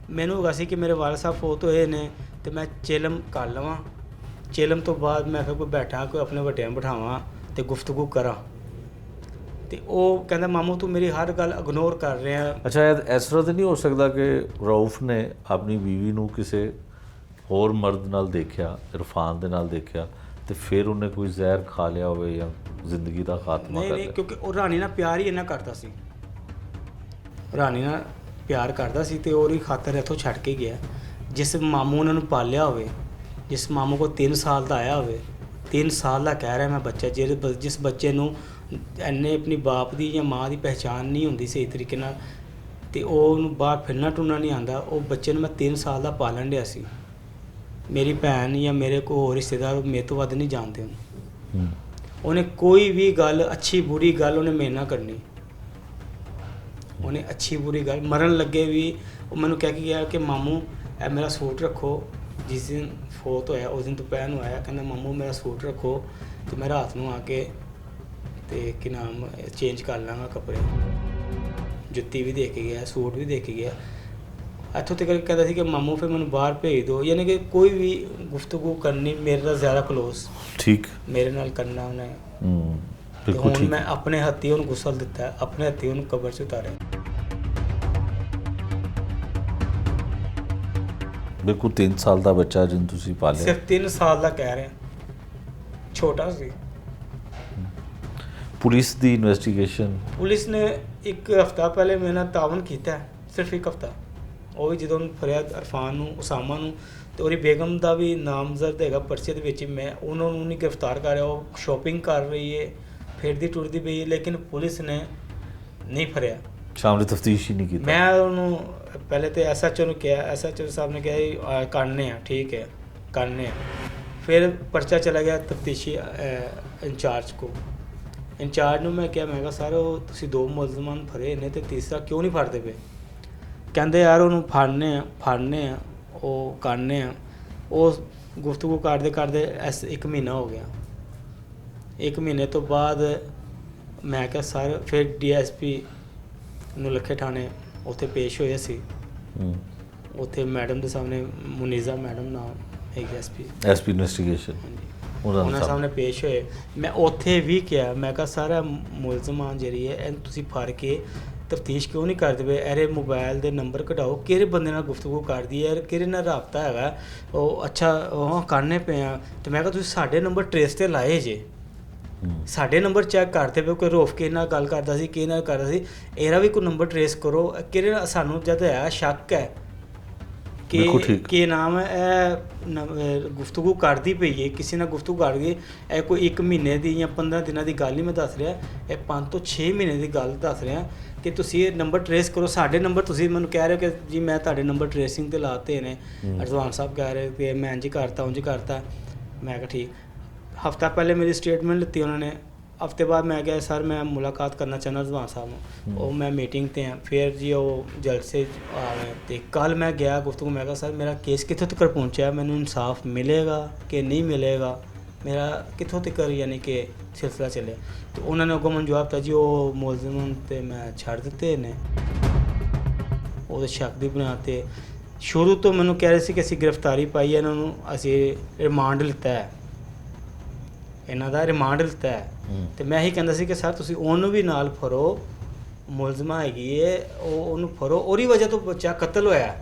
ਮੈਨੂੰ ਹੋਗਾ ਸੀ ਕਿ ਮੇਰੇ ਵਾਲਦ ਸਾਹਿਬ ਫੌਤ ਹੋਏ ਨੇ, ਤੇ ਮੈਂ ਚਿਲਮ ਕਰ ਲਵਾਂ, ਚਿਲਮ ਤੋਂ ਬਾਅਦ ਮੈਂ ਫਿਰ ਕੋਈ ਬੈਠਾ, ਕੋਈ ਆਪਣੇ ਵੱਡਿਆਂ ਨੂੰ ਬਿਠਾਵਾਂ ਤੇ ਗੁਫ਼ਤਗੂ ਕਰਾਂ। ਤੇ ਉਹ ਕਹਿੰਦਾ ਮਾਮੂ ਤੂੰ ਮੇਰੀ ਹਰ ਗੱਲ ਇਗਨੋਰ ਕਰ ਰਿਹਾ। ਅੱਛਾ ਇਸ ਤਰ੍ਹਾਂ ਤਾਂ ਨਹੀਂ ਹੋ ਸਕਦਾ ਕਿ ਰਊਫ ਨੇ ਆਪਣੀ ਬੀਵੀ ਨੂੰ ਕਿਸੇ ਹੋਰ ਮਰਦ ਨਾਲ ਦੇਖਿਆ, ਇਰਫਾਨ ਦੇ ਨਾਲ ਦੇਖਿਆ, ਤੇ ਫਿਰ ਉਹਨੇ ਕੋਈ ਜ਼ਹਿਰ ਖਾ ਲਿਆ ਹੋਵੇ ਜਾਂ ਜ਼ਿੰਦਗੀ ਦਾ ਖਾਤਮਾ ਨਹੀਂ ਕਰ ਨਹੀਂ, ਲਿਆ? ਕਿਉਂਕਿ ਉਹ ਰਾਣੀ ਨਾਲ ਪਿਆਰ ਹੀ ਇੰਨਾ ਕਰਦਾ ਸੀ, ਰਾਣੀ ਨਾਲ ਪਿਆਰ ਕਰਦਾ ਸੀ, ਤੇ ਉਹਦੀ ਖਾਤਰ ਇੱਥੋਂ ਛੱਡ ਕੇ ਗਿਆ। ਜਿਸ ਮਾਮੂ ਉਹਨਾਂ ਨੂੰ ਪਾਲਿਆ ਹੋਵੇ, ਜਿਸ ਮਾਮੂ ਕੋਲ 3 ਸਾਲ ਦਾ ਆਇਆ ਹੋਵੇ, 3 ਸਾਲ ਦਾ ਕਹਿ ਰਿਹਾ ਮੈਂ ਬੱਚਾ, ਜਿਸ ਬੱਚੇ ਨੂੰ ਐਨੇ ਆਪਣੀ ਬਾਪ ਦੀ ਜਾਂ ਮਾਂ ਦੀ ਪਹਿਚਾਣ ਨਹੀਂ ਹੁੰਦੀ ਸਹੀ ਤਰੀਕੇ ਨਾਲ, ਤੇ ਉਹਨੂੰ ਬਾਹਰ ਫਿਰਨਾ ਟੁਰਨਾ ਨਹੀਂ ਆਉਂਦਾ, ਉਹ ਬੱਚੇ ਨੂੰ ਮੈਂ 3 ਸਾਲ ਦਾ ਪਾਲਣ ਡਿਆ ਸੀ। ਮੇਰੀ ਭੈਣ ਜਾਂ ਮੇਰੇ ਕੋਈ ਹੋਰ ਰਿਸ਼ਤੇਦਾਰ ਮੇਰੇ ਤੋਂ ਵੱਧ ਨਹੀਂ ਜਾਣਦੇ ਉਹਨੂੰ। ਹੂੰ ਉਹਨੇ ਕੋਈ ਵੀ ਗੱਲ, ਅੱਛੀ ਬੁਰੀ ਗੱਲ ਉਹਨੇ ਮੇਰੇ ਨਾਲ ਕਰਨੀ, ਉਹਨੇ ਅੱਛੀ ਬੁਰੀ ਗੱਲ, ਮਰਨ ਲੱਗੇ ਵੀ ਉਹ ਮੈਨੂੰ ਕਹਿ ਕੇ ਗਿਆ ਕਿ ਮਾਮੂ ਇਹ ਮੇਰਾ ਸੂਟ ਰੱਖੋ। ਜਿਸ ਦਿਨ ਫੌਤ ਹੋਇਆ ਉਸ ਦਿਨ ਦੁਪਹਿਰ ਨੂੰ ਆਇਆ, ਕਹਿੰਦਾ ਮਾਮੂ ਮੇਰਾ ਸੂਟ ਰੱਖੋ, ਤੇ ਮੈਂ ਰਾਤ ਨੂੰ ਆ ਕੇ ਤੇ ਕੀ ਨਾਮ ਚੇਂਜ ਕਰ ਲਾਂਗਾ ਕੱਪੜੇ। ਜੁੱਤੀ ਵੀ ਦੇ ਕੇ ਗਿਆ, ਸੂਟ ਵੀ ਦੇ ਕੇ ਗਿਆ। ਇੱਥੋਂ ਤੱਕ ਕਹਿੰਦਾ ਸੀ ਕਿ ਮਾਮੂ ਫਿਰ ਮੈਨੂੰ ਬਾਹਰ ਭੇਜ ਦਿਓ, ਯਾਨੀ ਕਿ ਕੋਈ ਵੀ ਗੁਫ਼ਤਗੂ ਕਰਨੀ ਮੇਰੇ ਨਾਲ ਜ਼ਿਆਦਾ ਕਲੋਜ਼, ਠੀਕ। ਮੇਰੇ ਨਾਲ ਕਰਨਾ ਉਹਨੇ। ਹੂੰ ਤੇ ਬਿਲਕੁਲ ਹੁਣ ਠੀਕ। ਮੈਂ ਆਪਣੇ ਹੱਥੀਂ ਉਹਨੂੰ ਗੁਸਲ ਦਿੱਤਾ, ਆਪਣੇ ਹੱਥੀਂ ਉਹਨੂੰ ਕਬਰ 'ਚ ਉਤਾਰਿਆ। ਬਿਲਕੁਲ 3 ਸਾਲ ਦਾ ਬੱਚਾ ਜਿਹਨੂੰ ਤੁਸੀਂ ਪਾਲਿਆ। ਸਿਰਫ 3 ਸਾਲ ਦਾ ਕਹਿ ਰਹੇ, ਛੋਟਾ ਸੀ। ਪੁਲਿਸ ਦੀ ਇਨਵੈਸਟੀਗੇਸ਼ਨ? ਪੁਲਿਸ ਨੇ 1 ਹਫ਼ਤਾ ਪਹਿਲੇ ਮੇਰੇ ਨਾਲ ਤਾਵਨ ਕੀਤਾ, ਸਿਰਫ 1 ਹਫ਼ਤਾ। ਉਹ ਵੀ ਜਦੋਂ ਫਰਿਆਦ ਇਰਫਾਨ ਨੂੰ, ਉਸਾਮਾ ਨੂੰ, ਤੇ ਉਹਦੀ ਬੇਗਮ ਦਾ ਵੀ ਨਾਮਜ਼ਦ ਹੈਗਾ ਪਰਚੇ ਦੇ ਵਿੱਚ, ਮੈਂ ਉਹਨਾਂ ਨੂੰ ਨਹੀਂ ਗ੍ਰਿਫਤਾਰ ਕਰ ਰਿਹਾ। ਉਹ ਸ਼ਾਪਿੰਗ ਕਰ ਰਹੀ ਹੈ, ਫਿਰਦੀ ਟੁਰਦੀ ਪਈ ਹੈ, ਲੇਕਿਨ ਪੁਲਿਸ ਨੇ ਨਹੀਂ ਫੜਿਆ। ਸ਼ਾਮ ਨੇ ਤਫਤੀਸ਼ ਹੀ ਨਹੀਂ ਕੀਤੀ। ਮੈਂ ਉਹਨੂੰ ਪਹਿਲੇ ਤੇ ਐਸਐਚਓ ਨੂੰ ਕਿਹਾ, ਐਸਐਚਓ ਸਾਹਿਬ ਨੇ ਕਿਹਾ ਜੀ ਕਰਨੇ ਆ, ਠੀਕ ਹੈ ਕਰਨੇ ਆ। ਫਿਰ ਪਰਚਾ ਚਲਾ ਗਿਆ ਤਫਤੀਸ਼ੀ ਇੰਚਾਰਜ ਕੋ। ਇੰਚਾਰਜ ਨੂੰ ਮੈਂ ਕਿਹਾ, ਮੈਂ ਕਿਹਾ ਸਰ ਉਹ ਤੁਸੀਂ 2 ਮੁਲਜ਼ਮਾਂ ਨੂੰ ਫੜੇ ਨੇ ਤੇ ਤੀਸਰਾ ਕਿਉਂ ਨਹੀਂ ਫੜਦੇ ਪਏ? ਕਹਿੰਦੇ ਯਾਰ ਉਹਨੂੰ ਫੜਨੇ ਆ ਉਹ ਕਰਨੇ ਆ। ਉਹ ਗੁਫ਼ਤਗੂ ਕਰਦੇ ਕਰਦੇ 1 ਮਹੀਨਾ ਹੋ ਗਿਆ। 1 ਮਹੀਨੇ ਤੋਂ ਬਾਅਦ ਮੈਂ ਕਿਹਾ ਸਰ, ਫਿਰ ਡੀਐਸਪੀ ਨੂੰ ਲੱਖੇ ਥਾਣੇ ਉੱਥੇ ਪੇਸ਼ ਹੋਏ ਸੀ। ਉੱਥੇ ਮੈਡਮ ਦੇ ਸਾਹਮਣੇ, ਮੁਨੀਜ਼ਾ ਮੈਡਮ ਨਾਮ ਹੈਗੀ ਐਸਪੀ ਇਨਵੈਸਟੀਗੇਸ਼ਨ, ਉਹਨਾਂ ਸਾਹਮਣੇ ਪੇਸ਼ ਹੋਏ। ਮੈਂ ਉੱਥੇ ਵੀ ਕਿਹਾ, ਮੈਂ ਕਿਹਾ ਸਾਰਾ ਮੁਲਜ਼ਮਾਂ ਜਿਹੜੀ ਹੈ ਇਹਨੂੰ ਤੁਸੀਂ ਫੜ ਕੇ ਤਫਤੀਸ਼ ਕਿਉਂ ਨਹੀਂ ਕਰਦੇ ਪਏ? ਇਹਦੇ ਮੋਬਾਈਲ ਦੇ ਨੰਬਰ ਕਢਾਓ, ਕਿਹੜੇ ਬੰਦੇ ਨਾਲ ਗੁਫ਼ਤਗੂ ਕਰਦੀ ਹੈ, ਕਿਹੜੇ ਨਾਲ ਰਾਬਤਾ ਹੈਗਾ, ਉਹ ਅੱਛਾ ਉਹ ਕਰਨੇ ਪਏ ਆ। ਤੇ ਮੈਂ ਕਿਹਾ ਤੁਸੀਂ ਸਾਡੇ ਨੰਬਰ ਟਰੇਸ ਤੇ ਲਾਏ ਜੇ, ਸਾਡੇ ਨੰਬਰ ਚੈੱਕ ਕਰਦੇ ਪਏ, ਕੋਈ ਰੋਫ ਕੇ ਨਾਲ ਗੱਲ ਕਰਦਾ ਸੀ, ਕਿਹਦੇ ਨਾਲ ਕਰਦਾ ਸੀ, ਇਹਦਾ ਵੀ ਕੋਈ ਨੰਬਰ ਟਰੇਸ ਕਰੋ। ਕਿਹੜੇ ਨਾਲ ਸਾਨੂੰ ਜਦ ਹੈ ਸ਼ੱਕ ਹੈ ਕਿ ਨਾਮ ਹੈ ਗੁਫ਼ਤਗੂ ਕਰਦੀ ਪਈ ਹੈ, ਕਿਸੇ ਨਾਲ ਗੁਫ਼ਤਗੂ ਕਰ ਗਈ, ਇਹ ਕੋਈ 1 ਮਹੀਨੇ ਦੀ ਜਾਂ 15 ਦਿਨਾਂ ਦੀ ਗੱਲ ਨਹੀਂ ਮੈਂ ਦੱਸ ਰਿਹਾ, ਇਹ 5 ਤੋਂ 6 ਮਹੀਨੇ ਦੀ ਗੱਲ ਦੱਸ ਰਿਹਾ ਕਿ ਤੁਸੀਂ ਇਹ ਨੰਬਰ ਟਰੇਸ ਕਰੋ। ਸਾਡੇ ਨੰਬਰ ਤੁਸੀਂ ਮੈਨੂੰ ਕਹਿ ਰਹੇ ਹੋ ਕਿ ਜੀ ਮੈਂ ਤੁਹਾਡੇ ਨੰਬਰ ਟਰੇਸਿੰਗ ਤੇ ਲਾਤੇ ਨੇ, ਰਜ਼ਵਾਨ ਸਾਹਿਬ ਕਹਿ ਰਹੇ ਕਿ ਮੈਂ ਇੰਝ ਕਰਤਾ ਉਂਝ ਕਰਤਾ। ਮੈਂ ਕਿਹਾ ਠੀਕ। ਹਫ਼ਤਾ ਪਹਿਲੇ ਮੇਰੀ ਸਟੇਟਮੈਂਟ ਲਿੱਤੀ ਉਹਨਾਂ ਨੇ। ਹਫ਼ਤੇ ਬਾਅਦ ਮੈਂ ਕਿਹਾ ਸਰ ਮੈਂ ਮੁਲਾਕਾਤ ਕਰਨਾ ਚਾਹੁੰਦਾ ਰਜ਼ਵਾਨ ਸਾਹਿਬ ਨੂੰ। ਉਹ ਮੈਂ ਮੀਟਿੰਗ ਤੇ ਆ। ਫਿਰ ਜੀ ਉਹ ਜਲਸੇ ਆ ਗਏ ਤੇ ਕੱਲ ਮੈਂ ਗਿਆ ਗੁਫ਼ਤਗੂ। ਮੈਂ ਕਿਹਾ ਸਰ ਮੇਰਾ ਕੇਸ ਕਿੱਥੋਂ ਤੱਕ ਪਹੁੰਚਿਆ, ਮੈਨੂੰ ਇਨਸਾਫ ਮਿਲੇਗਾ ਕਿ ਨਹੀਂ ਮਿਲੇਗਾ, ਮੇਰਾ ਕਿੱਥੋਂ ਤੱਕ ਯਾਨੀ ਕਿ ਸਿਲਸਿਲਾ ਚੱਲੇ? ਤੇ ਉਹਨਾਂ ਨੇ ਅੱਗੋਂ ਮੈਨੂੰ ਜਵਾਬ ਦਿੱਤਾ ਜੀ ਉਹ ਮੁਲਜ਼ਮ ਤੇ ਮੈਂ ਛੱਡ ਦਿੱਤੇ ਨੇ, ਉਹਦੇ ਸ਼ੱਕ ਦੀ ਬੁਨਿਆਦ ਤੇ। ਸ਼ੁਰੂ ਤੋਂ ਮੈਨੂੰ ਕਹਿ ਰਹੇ ਸੀ ਕਿ ਅਸੀਂ ਗ੍ਰਿਫਤਾਰੀ ਪਾਈ ਹੈ, ਇਹਨਾਂ ਨੂੰ ਅਸੀਂ ਰਿਮਾਂਡ ਲਿੱਤਾ ਹੈ, ਇਹਨਾਂ ਦਾ ਰਿਮਾਂਡ ਲਿੱਤਾ ਹੈ। ਤੇ ਮੈਂ ਇਹੀ ਕਹਿੰਦਾ ਸੀ ਕਿ ਸਰ ਤੁਸੀਂ ਉਹਨੂੰ ਵੀ ਨਾਲ ਫੜੋ, ਮੁਲਜ਼ਮਾ ਹੈਗੀ ਹੈ ਉਹਨੂੰ ਫੜੋ, ਉਹਦੀ ਵਜ੍ਹਾ ਤੋਂ ਬੱਚਾ ਕਤਲ ਹੋਇਆ,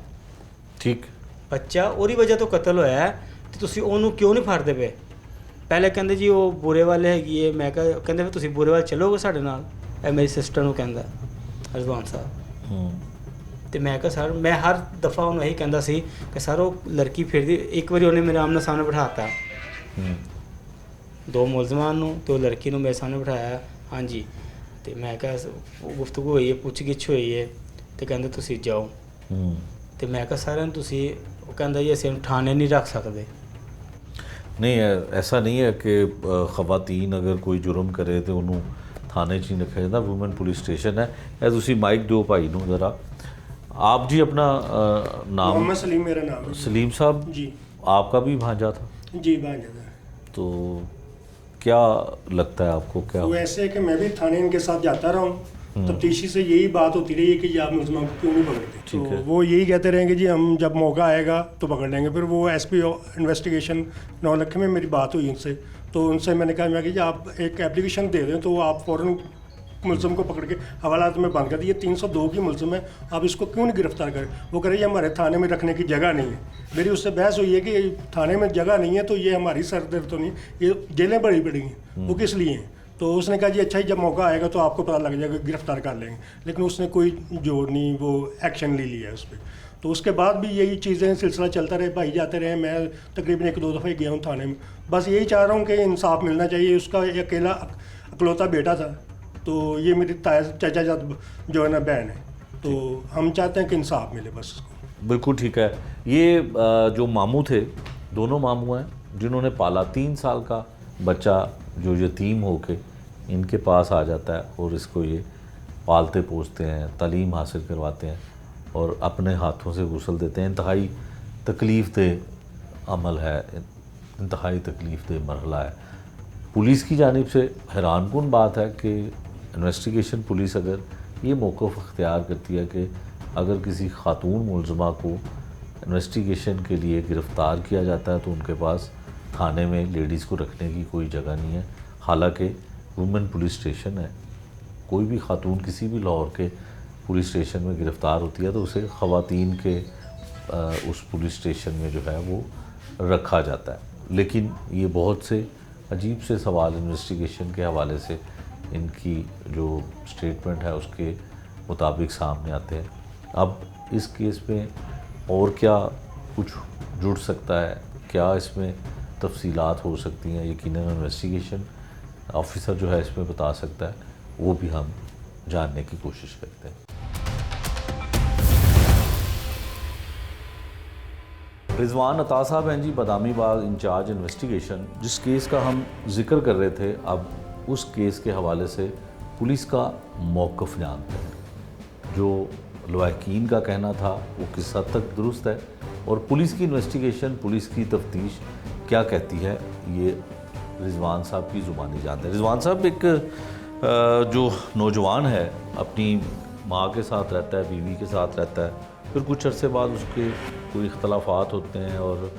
ਠੀਕ, ਬੱਚਾ ਉਹਦੀ ਵਜ੍ਹਾ ਤੋਂ ਕਤਲ ਹੋਇਆ ਤੇ ਤੁਸੀਂ ਉਹਨੂੰ ਕਿਉਂ ਨਹੀਂ ਫੜਦੇ ਪਏ? ਪਹਿਲੇ ਕਹਿੰਦੇ ਜੀ ਉਹ ਬੁਰੇ ਵਾਲੇ ਹੈਗੀ ਹੈ। ਮੈਂ ਕਿਹਾ ਕਹਿੰਦੇ ਫਿਰ ਤੁਸੀਂ ਬੁਰੇ ਵਾਲੇ ਚੱਲੋਗੇ ਸਾਡੇ ਨਾਲ? ਇਹ ਮੇਰੀ ਸਿਸਟਰ ਨੂੰ ਕਹਿੰਦਾ ਰਜ਼ਵਾਨ ਸਾਹਿਬ। ਤੇ ਮੈਂ ਕਿਹਾ ਸਰ ਮੈਂ ਹਰ ਦਫਾ ਉਹਨੂੰ ਇਹੀ ਕਹਿੰਦਾ ਸੀ ਕਿ ਸਰ ਉਹ ਲੜਕੀ ਫਿਰਦੀ। ਇੱਕ ਵਾਰੀ ਉਹਨੇ ਮੇਰੇ ਆਮਣੇ ਸਾਹਮਣੇ ਬਿਠਾਤਾ 2 ਮੁਲਜ਼ਮਾਂ ਨੂੰ ਤੇ ਉਹ ਲੜਕੀ ਨੂੰ ਮੇਰੇ ਸਾਹਮਣੇ ਬਿਠਾਇਆ। ਹਾਂਜੀ। ਤੇ ਮੈਂ ਕਿਹਾ ਗੁਫ਼ਤਗੂ ਹੋਈ ਹੈ, ਪੁੱਛ ਗਿੱਛ ਹੋਈ ਹੈ ਤੇ ਕਹਿੰਦੇ ਤੁਸੀਂ ਜਾਓ। ਤੇ ਮੈਂ ਕਿਹਾ ਸਾਰਿਆਂ ਨੂੰ ਤੁਸੀਂ, ਉਹ ਕਹਿੰਦਾ ਜੀ ਅਸੀਂ ਇਹਨੂੰ ਥਾਣੇ ਨਹੀਂ ਰੱਖ ਸਕਦੇ। नहीं है, ऐसा नहीं है कि ख़वातीन अगर कोई जुर्म करे तो उन्होंने थाने 'ਚ ਨਹੀਂ ਰੱਖਿਆ ਜਾਂਦਾ। ਵੂਮਨ ਪੁਲਿਸ ਸਟੇਸ਼ਨ ਹੈ। ਇਹ ਤੁਸੀਂ ਮਾਈਕ ਦਿਓ ਭਾਈ ਨੂੰ ज़रा। आप जी अपना नाम? मोहम्मद सलीम मेरा नाम है। सलीम साहब जी। आपका भी भांजा था? जी भांजा था। तो क्या लगता है आपको, क्या वो ऐसे है कि मैं भी थाने इनके साथ जाता रहा हूँ, तफ्तीशी से यही बात होती रही है कि आप मुलजमा को क्यों नहीं पकड़ते। ठीक है। तो वो यही कहते रहेंगे जी हम जब मौका आएगा तो पकड़ लेंगे। फिर वो एसपी इन्वेस्टिगेशन नौलखे में मेरी बात हुई उनसे, तो उनसे मैंने कहा मैं कि जी आप एक एप्लीकेशन दे दें तो आप फ़ौरन मुलज़म को पकड़ के हवालात में बंद कर दिए। 302 की मुलज़म है, आप इसको क्यों नहीं गिरफ्तार करें? वो कह रही है हमारे थाने में रखने की जगह नहीं है। मेरी उससे बहस हुई है कि थाने में जगह नहीं है तो ये हमारी सरदर्द तो नहीं, ये जेलें बड़ी पड़ी हैं, वो किस लिए हैं? तो उसने कहा जी अच्छा ही जब मौका आएगा तो आपको पता लग जाएगा, गिरफ्तार कर लेंगे। लेकिन उसने कोई जोर नहीं, वो एक्शन ले लिया है उस पर। तो उसके बाद भी यही चीज़ें सिलसिला चलता रहे, भाई जाते रहे। मैं तकरीबन 1-2 दफ़ा ही गया हूँ थाने में। बस यही चाह रहा हूँ कि इंसाफ मिलना चाहिए। उसका अकेला अकलौता बेटा था, तो ये मेरी चाचा जात जो है ना बहन है, तो हम चाहते हैं कि इंसाफ मिले बस उसको। बिल्कुल ठीक है। ये जो मामू थे, दोनों मामू हैं जिन्होंने पाला 3 साल का बच्चा जो यतीम होके इनके पास आ जाता है और इसको ये पालते पोसते हैं, तालीम हासिल करवाते हैं और अपने हाथों से गुस्ल देते हैं। इंतहाई तकलीफ़ दे अमल है, इंतहाई तकलीफ़ दे मरहला है। पुलिस की जानिब से हैरानकुन बात है कि इन्वेस्टिगेशन पुलिस अगर ये मौक़िफ़ अख्तियार करती है कि अगर किसी ख़ातून मुलज़मा को इन्वेस्टिगेशन के लिए गिरफ़्तार किया जाता है तो उनके पास थाने में लेडीज़ को रखने की कोई जगह नहीं है। हालांकि वुमेन पुलिस स्टेशन है, कोई भी खातून किसी भी लाहौर के पुलिस स्टेशन में गिरफ़्तार होती है तो उसे ख़वातीन के उस पुलिस स्टेशन में जो है वो रखा जाता है। लेकिन ये बहुत से अजीब से सवाल इन्वेस्टिगेशन के हवाले से इनकी जो स्टेटमेंट है उसके मुताबिक सामने आते हैं। अब इस केस में और क्या कुछ जुड़ सकता है, क्या इसमें तफसीलात हो सकती हैं, यकीनन इन्वेस्टिगेशन ऑफिसर जो है इसमें बता सकता है, वो भी हम जानने की कोशिश करते हैं। रिजवान अता साहब हैं जी, बदामी बाग इंचार्ज इन्वेस्टिगेशन। जिस केस का हम जिक्र कर रहे थे, अब उस केस के हवाले से पुलिस का मौक़िफ़ जानते हैं। जो लवाहकीन का कहना था वो किस हद तक दुरुस्त है और पुलिस की इन्वेस्टिगेशन, पुलिस की तफ्तीश क्या कहती है, ये रिजवान साहब की ज़ुबानी जानते हैं। रिजवान साहब, एक जो नौजवान है अपनी माँ के साथ रहता है, बीवी के साथ रहता है, फिर कुछ अरसे बाद उसके कोई इख्तलाफात होते हैं और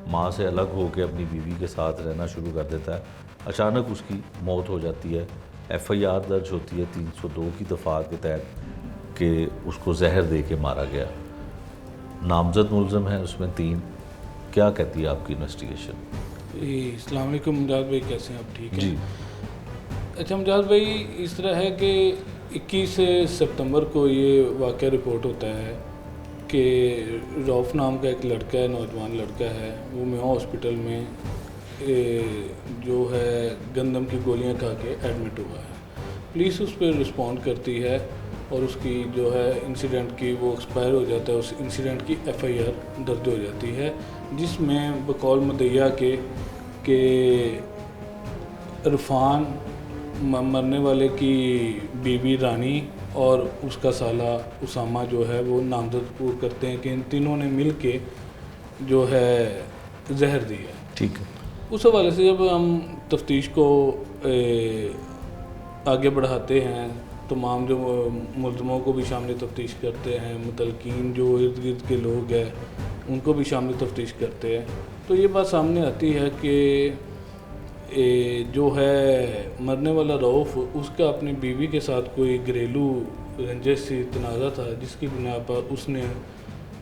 माँ से अलग होकर अपनी बीवी के साथ रहना शुरू कर देता है। अचानक उसकी मौत हो जाती है। FIR दर्ज होती है 302 की दफ़ा के तहत कि उसको जहर दे के मारा गया। नामजद मुलज़म है उसमें 3। क्या कहती है आपकी इन्वेस्टिगेशन? अस्सलाम वालेकुम मुमताज़ भाई, कैसे हैं आप? ठीक है जी। अच्छा मुमताज़ भाई, इस तरह है कि 21 सितंबर को ये वाक़या रिपोर्ट होता है कि रऊफ़ नाम का एक लड़का है, नौजवान लड़का है, वो मेवा हॉस्पिटल में जो है गंदम की गोलियां खा के एडमिट हुआ है। पुलिस उस पर रिस्पॉन्ड करती है और उसकी जो है इंसिडेंट की वो एक्सपायर हो जाता है, उस इंसिडेंट की FIR दर्ज हो जाती है, जिसमें बकौल मुद्दइया के इरफान, मरने वाले की बीवी रानी और उसका साला उसामा जो है वो नामजद करते हैं कि इन तीनों ने मिल के जो है जहर दिया। ठीक है। उस हवाले से जब हम तफ्तीश को आगे बढ़ाते हैं, तमाम जो मुलज़मों को भी शामिल तफ्तीश करते हैं, मुतलकीन जो इर्द गिर्द के लोग हैं उनको भी शामिल तफ्तीश करते हैं, तो ये बात सामने आती है कि जो है मरने वाला रऊफ़, उसका अपनी बीवी के साथ कोई घरेलू रंजिश सी तनाज़ा था, जिसकी बिना पर उसने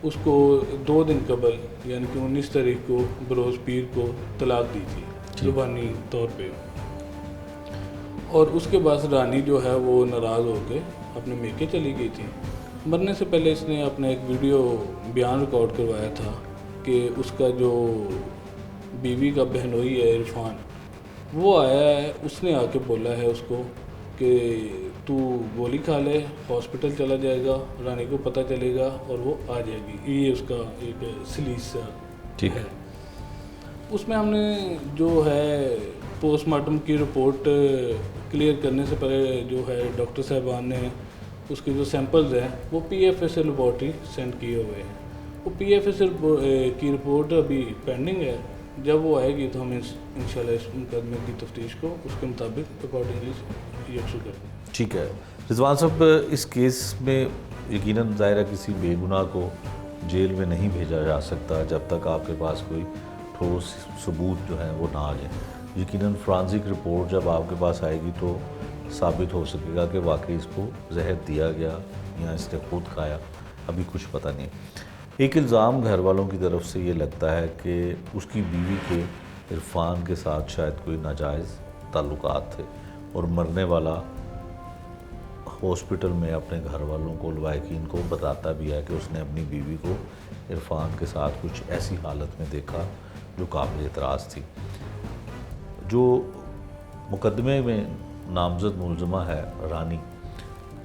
उसको 2 दिन कबल यानी कि 19 तारीख को बरोज़ पीर को तलाक दी थी ज़ुबानी तौर पे। और उसके बाद रानी जो है वो नाराज़ होकर अपने मेके चली गई थी। मरने से पहले इसने अपना एक वीडियो बयान रिकॉर्ड करवाया था कि उसका जो बीवी का बहनोई है इरफान, वो आया है, उसने आके बोला है उसको कि तू गोली खा ले, हॉस्पिटल चला जाएगा, रानी को पता चलेगा और वो आ जाएगी। ये उसका एक सलीस सा ठीक है। उसमें हमने जो है पोस्टमार्टम की रिपोर्ट क्लियर करने से पहले जो है डॉक्टर साहबान ने उसके जो सैंपल्स हैं वो PFS लेबॉर्ट्री सेंड किए हुए हैं। वो PFS की रिपोर्ट अभी पेंडिंग है। जब वो आएगी तो हम इंशाल्लाह इस मुकदमे की तफ्तीश को उसके मुताबिक अकॉर्डिंगली यकसू कर दें। ठीक है। रिजवान साहब, इस केस में यकीनन ज़ाहिर है किसी बेगुनाह को जेल में नहीं भेजा जा सकता जब तक आपके पास कोई ठोस सबूत जो है वो ना आ जाए। यकीनन फॉरेंसिक रिपोर्ट जब आपके पास आएगी तो साबित हो सकेगा कि वाकई इसको जहर दिया गया या इसने खुद खाया, अभी कुछ पता नहीं। एक इल्ज़ाम घर वालों की तरफ से ये लगता है कि उसकी बीवी के इरफान के साथ शायद कोई नाजायज़ ताल्लुकात थे और मरने वाला हॉस्पिटल में अपने घर वालों को, लवाहकीन को बताता भी है कि उसने अपनी बीवी को इरफान के साथ कुछ ऐसी हालत में देखा जो काबिल एतराज़ थी। जो मुकदमे में नामजद मुलज़मा है रानी,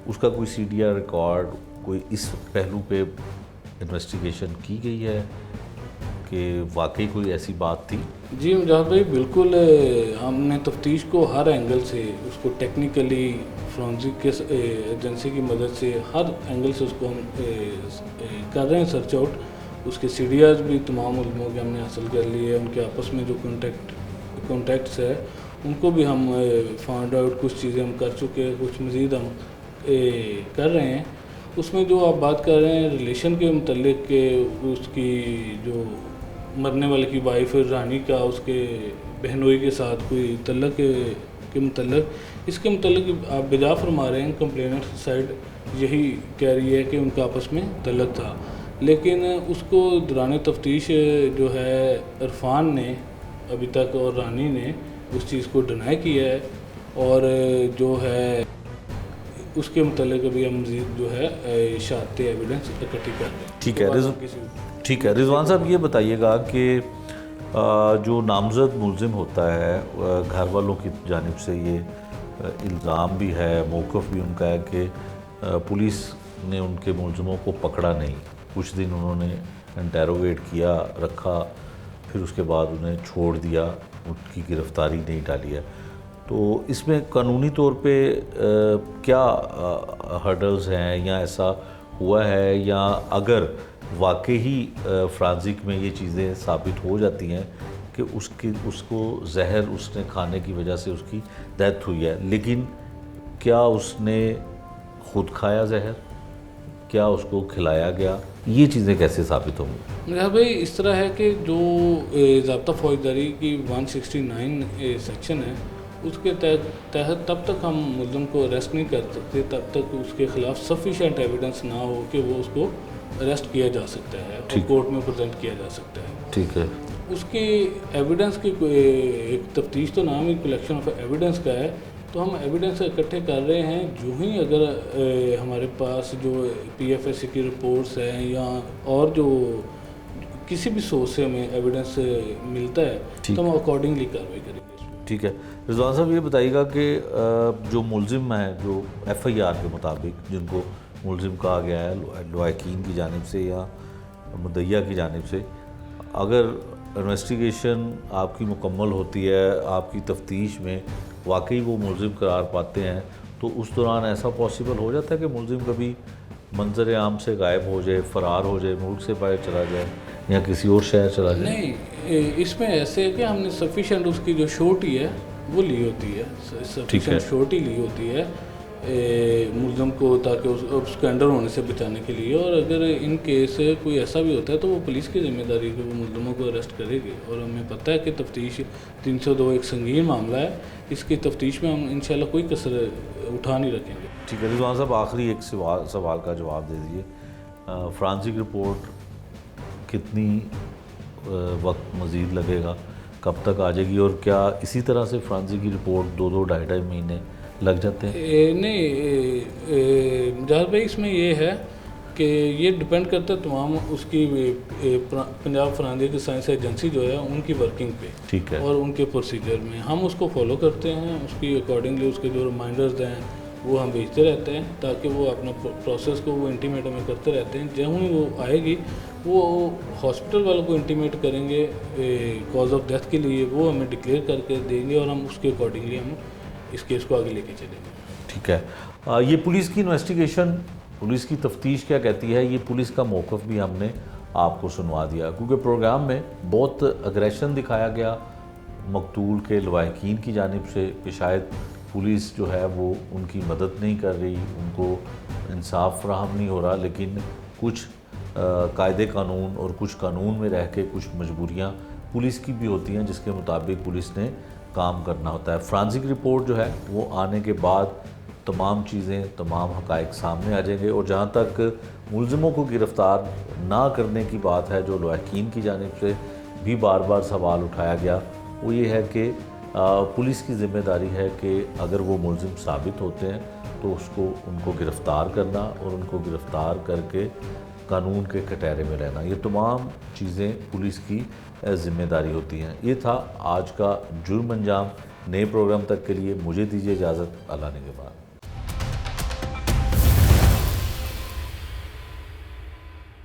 उसका कोई CDR रिकॉर्ड, कोई इस पहलू पे इन्वेस्टिगेशन की गई है कि वाकई कोई ऐसी बात थी? जी मुजाहिद भाई, बिल्कुल हमने तफ्तीश को हर एंगल से, उसको टेक्निकली फॉरेंसिक एजेंसी की मदद से हर एंगल से उसको हम कर रहे हैं सर्च आउट। उसके CDRs भी तमाम मुल्कों के हमने हासिल कर लिए, उनके आपस में जो कॉन्टैक्ट्स है उनको भी हम फाइंड आउट, कुछ चीज़ें हम कर चुके हैं, कुछ मज़ीद हम कर रहे हैं। उसमें जो आप बात कर रहे हैं रिलेशन के मतलब के, उसकी जो मरने वाले की वाइफ रानी का उसके बहनोई के साथ कोई तल्लक के मतलब, इसके मतलब आप बेजा फरमा रहे हैं, कंप्लेनेंट साइड यही कह रही है कि उनका आपस में तल्लक था, लेकिन उसको दौरान तफ्तीश जो है इरफान ने अभी तक और रानी ने उस चीज़ को डिनाई किया है और जो है उसके मतलब अभी हम मज़ीद जो है शहादत एविडेंस इकट्ठी कर रहे हैं। ठीक है। ठीक है रिजवान साहब, ये बताइएगा कि जो नामजद मुलज़िम होता है घर वालों की जानिब से ये इल्ज़ाम भी है, मौक़िफ़ भी उनका है कि पुलिस ने उनके मुलज़िमों को पकड़ा नहीं। कुछ दिन उन्होंने इंटेरोगेट किया, रखा, फिर उसके बाद उन्हें छोड़ दिया, उनकी गिरफ़्तारी नहीं डाली है। तो इसमें कानूनी तौर पे क्या हर्डल्स हैं, या ऐसा हुआ है, या अगर वाकई ही फ्रांसिक में ये चीज़ें साबित हो जाती हैं कि उसको जहर उसने खाने की वजह से उसकी डेथ हुई है, लेकिन क्या उसने खुद खाया जहर, क्या उसको खिलाया गया, ये चीज़ें कैसे साबित होंगी? मेरा भाई इस तरह है कि जो ज़ाब्ता फौजदारी की 169 सेक्शन है, उसके तहत तब तक हम मुल्ज़िम को अरेस्ट नहीं कर सकते तब तक उसके ख़िलाफ़ सफिशेंट एविडेंस ना हो कि वो उसको अरेस्ट किया जा सकता है और कोर्ट में प्रेजेंट किया जा सकता है। ठीक है। उसकी एविडेंस की एक तफ्तीश तो नाम ही कलेक्शन ऑफ एविडेंस का है, तो हम एविडेंस इकट्ठे कर रहे हैं। जो ही अगर हमारे पास जो PFSC की रिपोर्ट्स हैं या और जो किसी भी सोर्स से हमें एविडेंस मिलता है तो हम अकॉर्डिंगली कार्रवाई करेंगे। ठीक है। रिजवान साहब, ये बताइएगा कि जो मुलजिम हैं, जो FIR के मुताबिक जिनको मुलजिम कहा गया है लवाकिन की जानिब से या मुद्दइया की जानिब से, अगर इन्वेस्टिगेशन आपकी मुकम्मल होती है, आपकी तफ्तीश में वाकई वो मुलजिम करार पाते हैं, तो उस दौरान ऐसा पॉसिबल हो जाता है कि मुलजिम कभी मंजर आम से गायब हो जाए, फ़रार हो जाए, मुल्क से बाहर चला जाए या किसी और शहर चला जाए? नहीं, इसमें ऐसे है कि हमने सफिशेंट उसकी जो श्योरिटी है वो ली होती है, सफिशेंट श्योरिटी ली होती है मुलज़म को, ताकि उसके अंडर होने से बचाने के लिए। और अगर इन केस कोई ऐसा भी होता है तो वो पुलिस की जिम्मेदारी है कि वो मुलज़मों को अरेस्ट करेगी। और हमें पता है कि तफ्तीश 302 एक संगीन मामला है, इसकी तफ्तीश में हम इंशाल्लाह कोई कसर उठा नहीं रखेंगे। ठीक है। रिजवान साहब, आखिरी एक सवाल का जवाब दे दीजिए। फ्रांसिक रिपोर्ट कितनी वक्त मज़ीद लगेगा, कब तक आ जाएगी, और क्या इसी तरह से फ्रांसिक की रिपोर्ट 2-2, 2.5 महीने लग जाते हैं? नहीं जहाज भाई, इसमें ये है कि ये डिपेंड करता है तमाम उसकी पंजाब फॉरेंसिक साइंस एजेंसी जो है उनकी वर्किंग पे। ठीक है। और उनके प्रोसीजर में हम उसको फॉलो करते हैं, उसकी अकॉर्डिंगली उसके जो रिमाइंडर्स हैं वो हम भेजते रहते हैं, ताकि वो अपना प्रोसेस को वो इंटीमेट हमें करते रहते हैं। जब ही वो आएगी वो हॉस्पिटल वालों को इंटीमेट करेंगे कॉज ऑफ डेथ के लिए, वो हमें डिक्लेयर करके देंगे और हम उसके अकॉर्डिंगली हम इस केस को आगे लेके चलेंगे। ठीक है। ये पुलिस की इन्वेस्टिगेशन, पुलिस की तफ्तीश क्या कहती है, ये पुलिस का मौक़िफ़ भी हमने आपको सुनवा दिया, क्योंकि प्रोग्राम में बहुत अग्रेशन दिखाया गया मकतूल के लवाकिन की जानिब से कि शायद पुलिस जो है वो उनकी मदद नहीं कर रही, उनको इंसाफ फराहम नहीं हो रहा। लेकिन कुछ कायदे कानून और कुछ कानून में रह के कुछ मजबूरियाँ पुलिस की भी होती हैं, जिसके मुताबिक पुलिस ने काम करना होता है। फ्रांसिक रिपोर्ट जो है वो आने के बाद तमाम चीज़ें, तमाम हक़ाइक़ सामने आ जाएंगे। और जहाँ तक मुलज़िमों को गिरफ़्तार ना करने की बात है, जो लवाकिन की जानिब से भी बार बार सवाल उठाया गया, वो ये है कि पुलिस की ज़िम्मेदारी है कि अगर वो मुलज़िम साबित होते हैं तो उनको गिरफ़्तार करना और उनको गिरफ़्तार करके कानून के कटहरे में रहना, ये तमाम चीज़ें पुलिस की ज़िम्मेदारी होती हैं। ये था आज का जुर्म अंजाम। नए प्रोग्राम तक के लिए मुझे दीजिए इजाज़त। अल्लाह ने के बाद।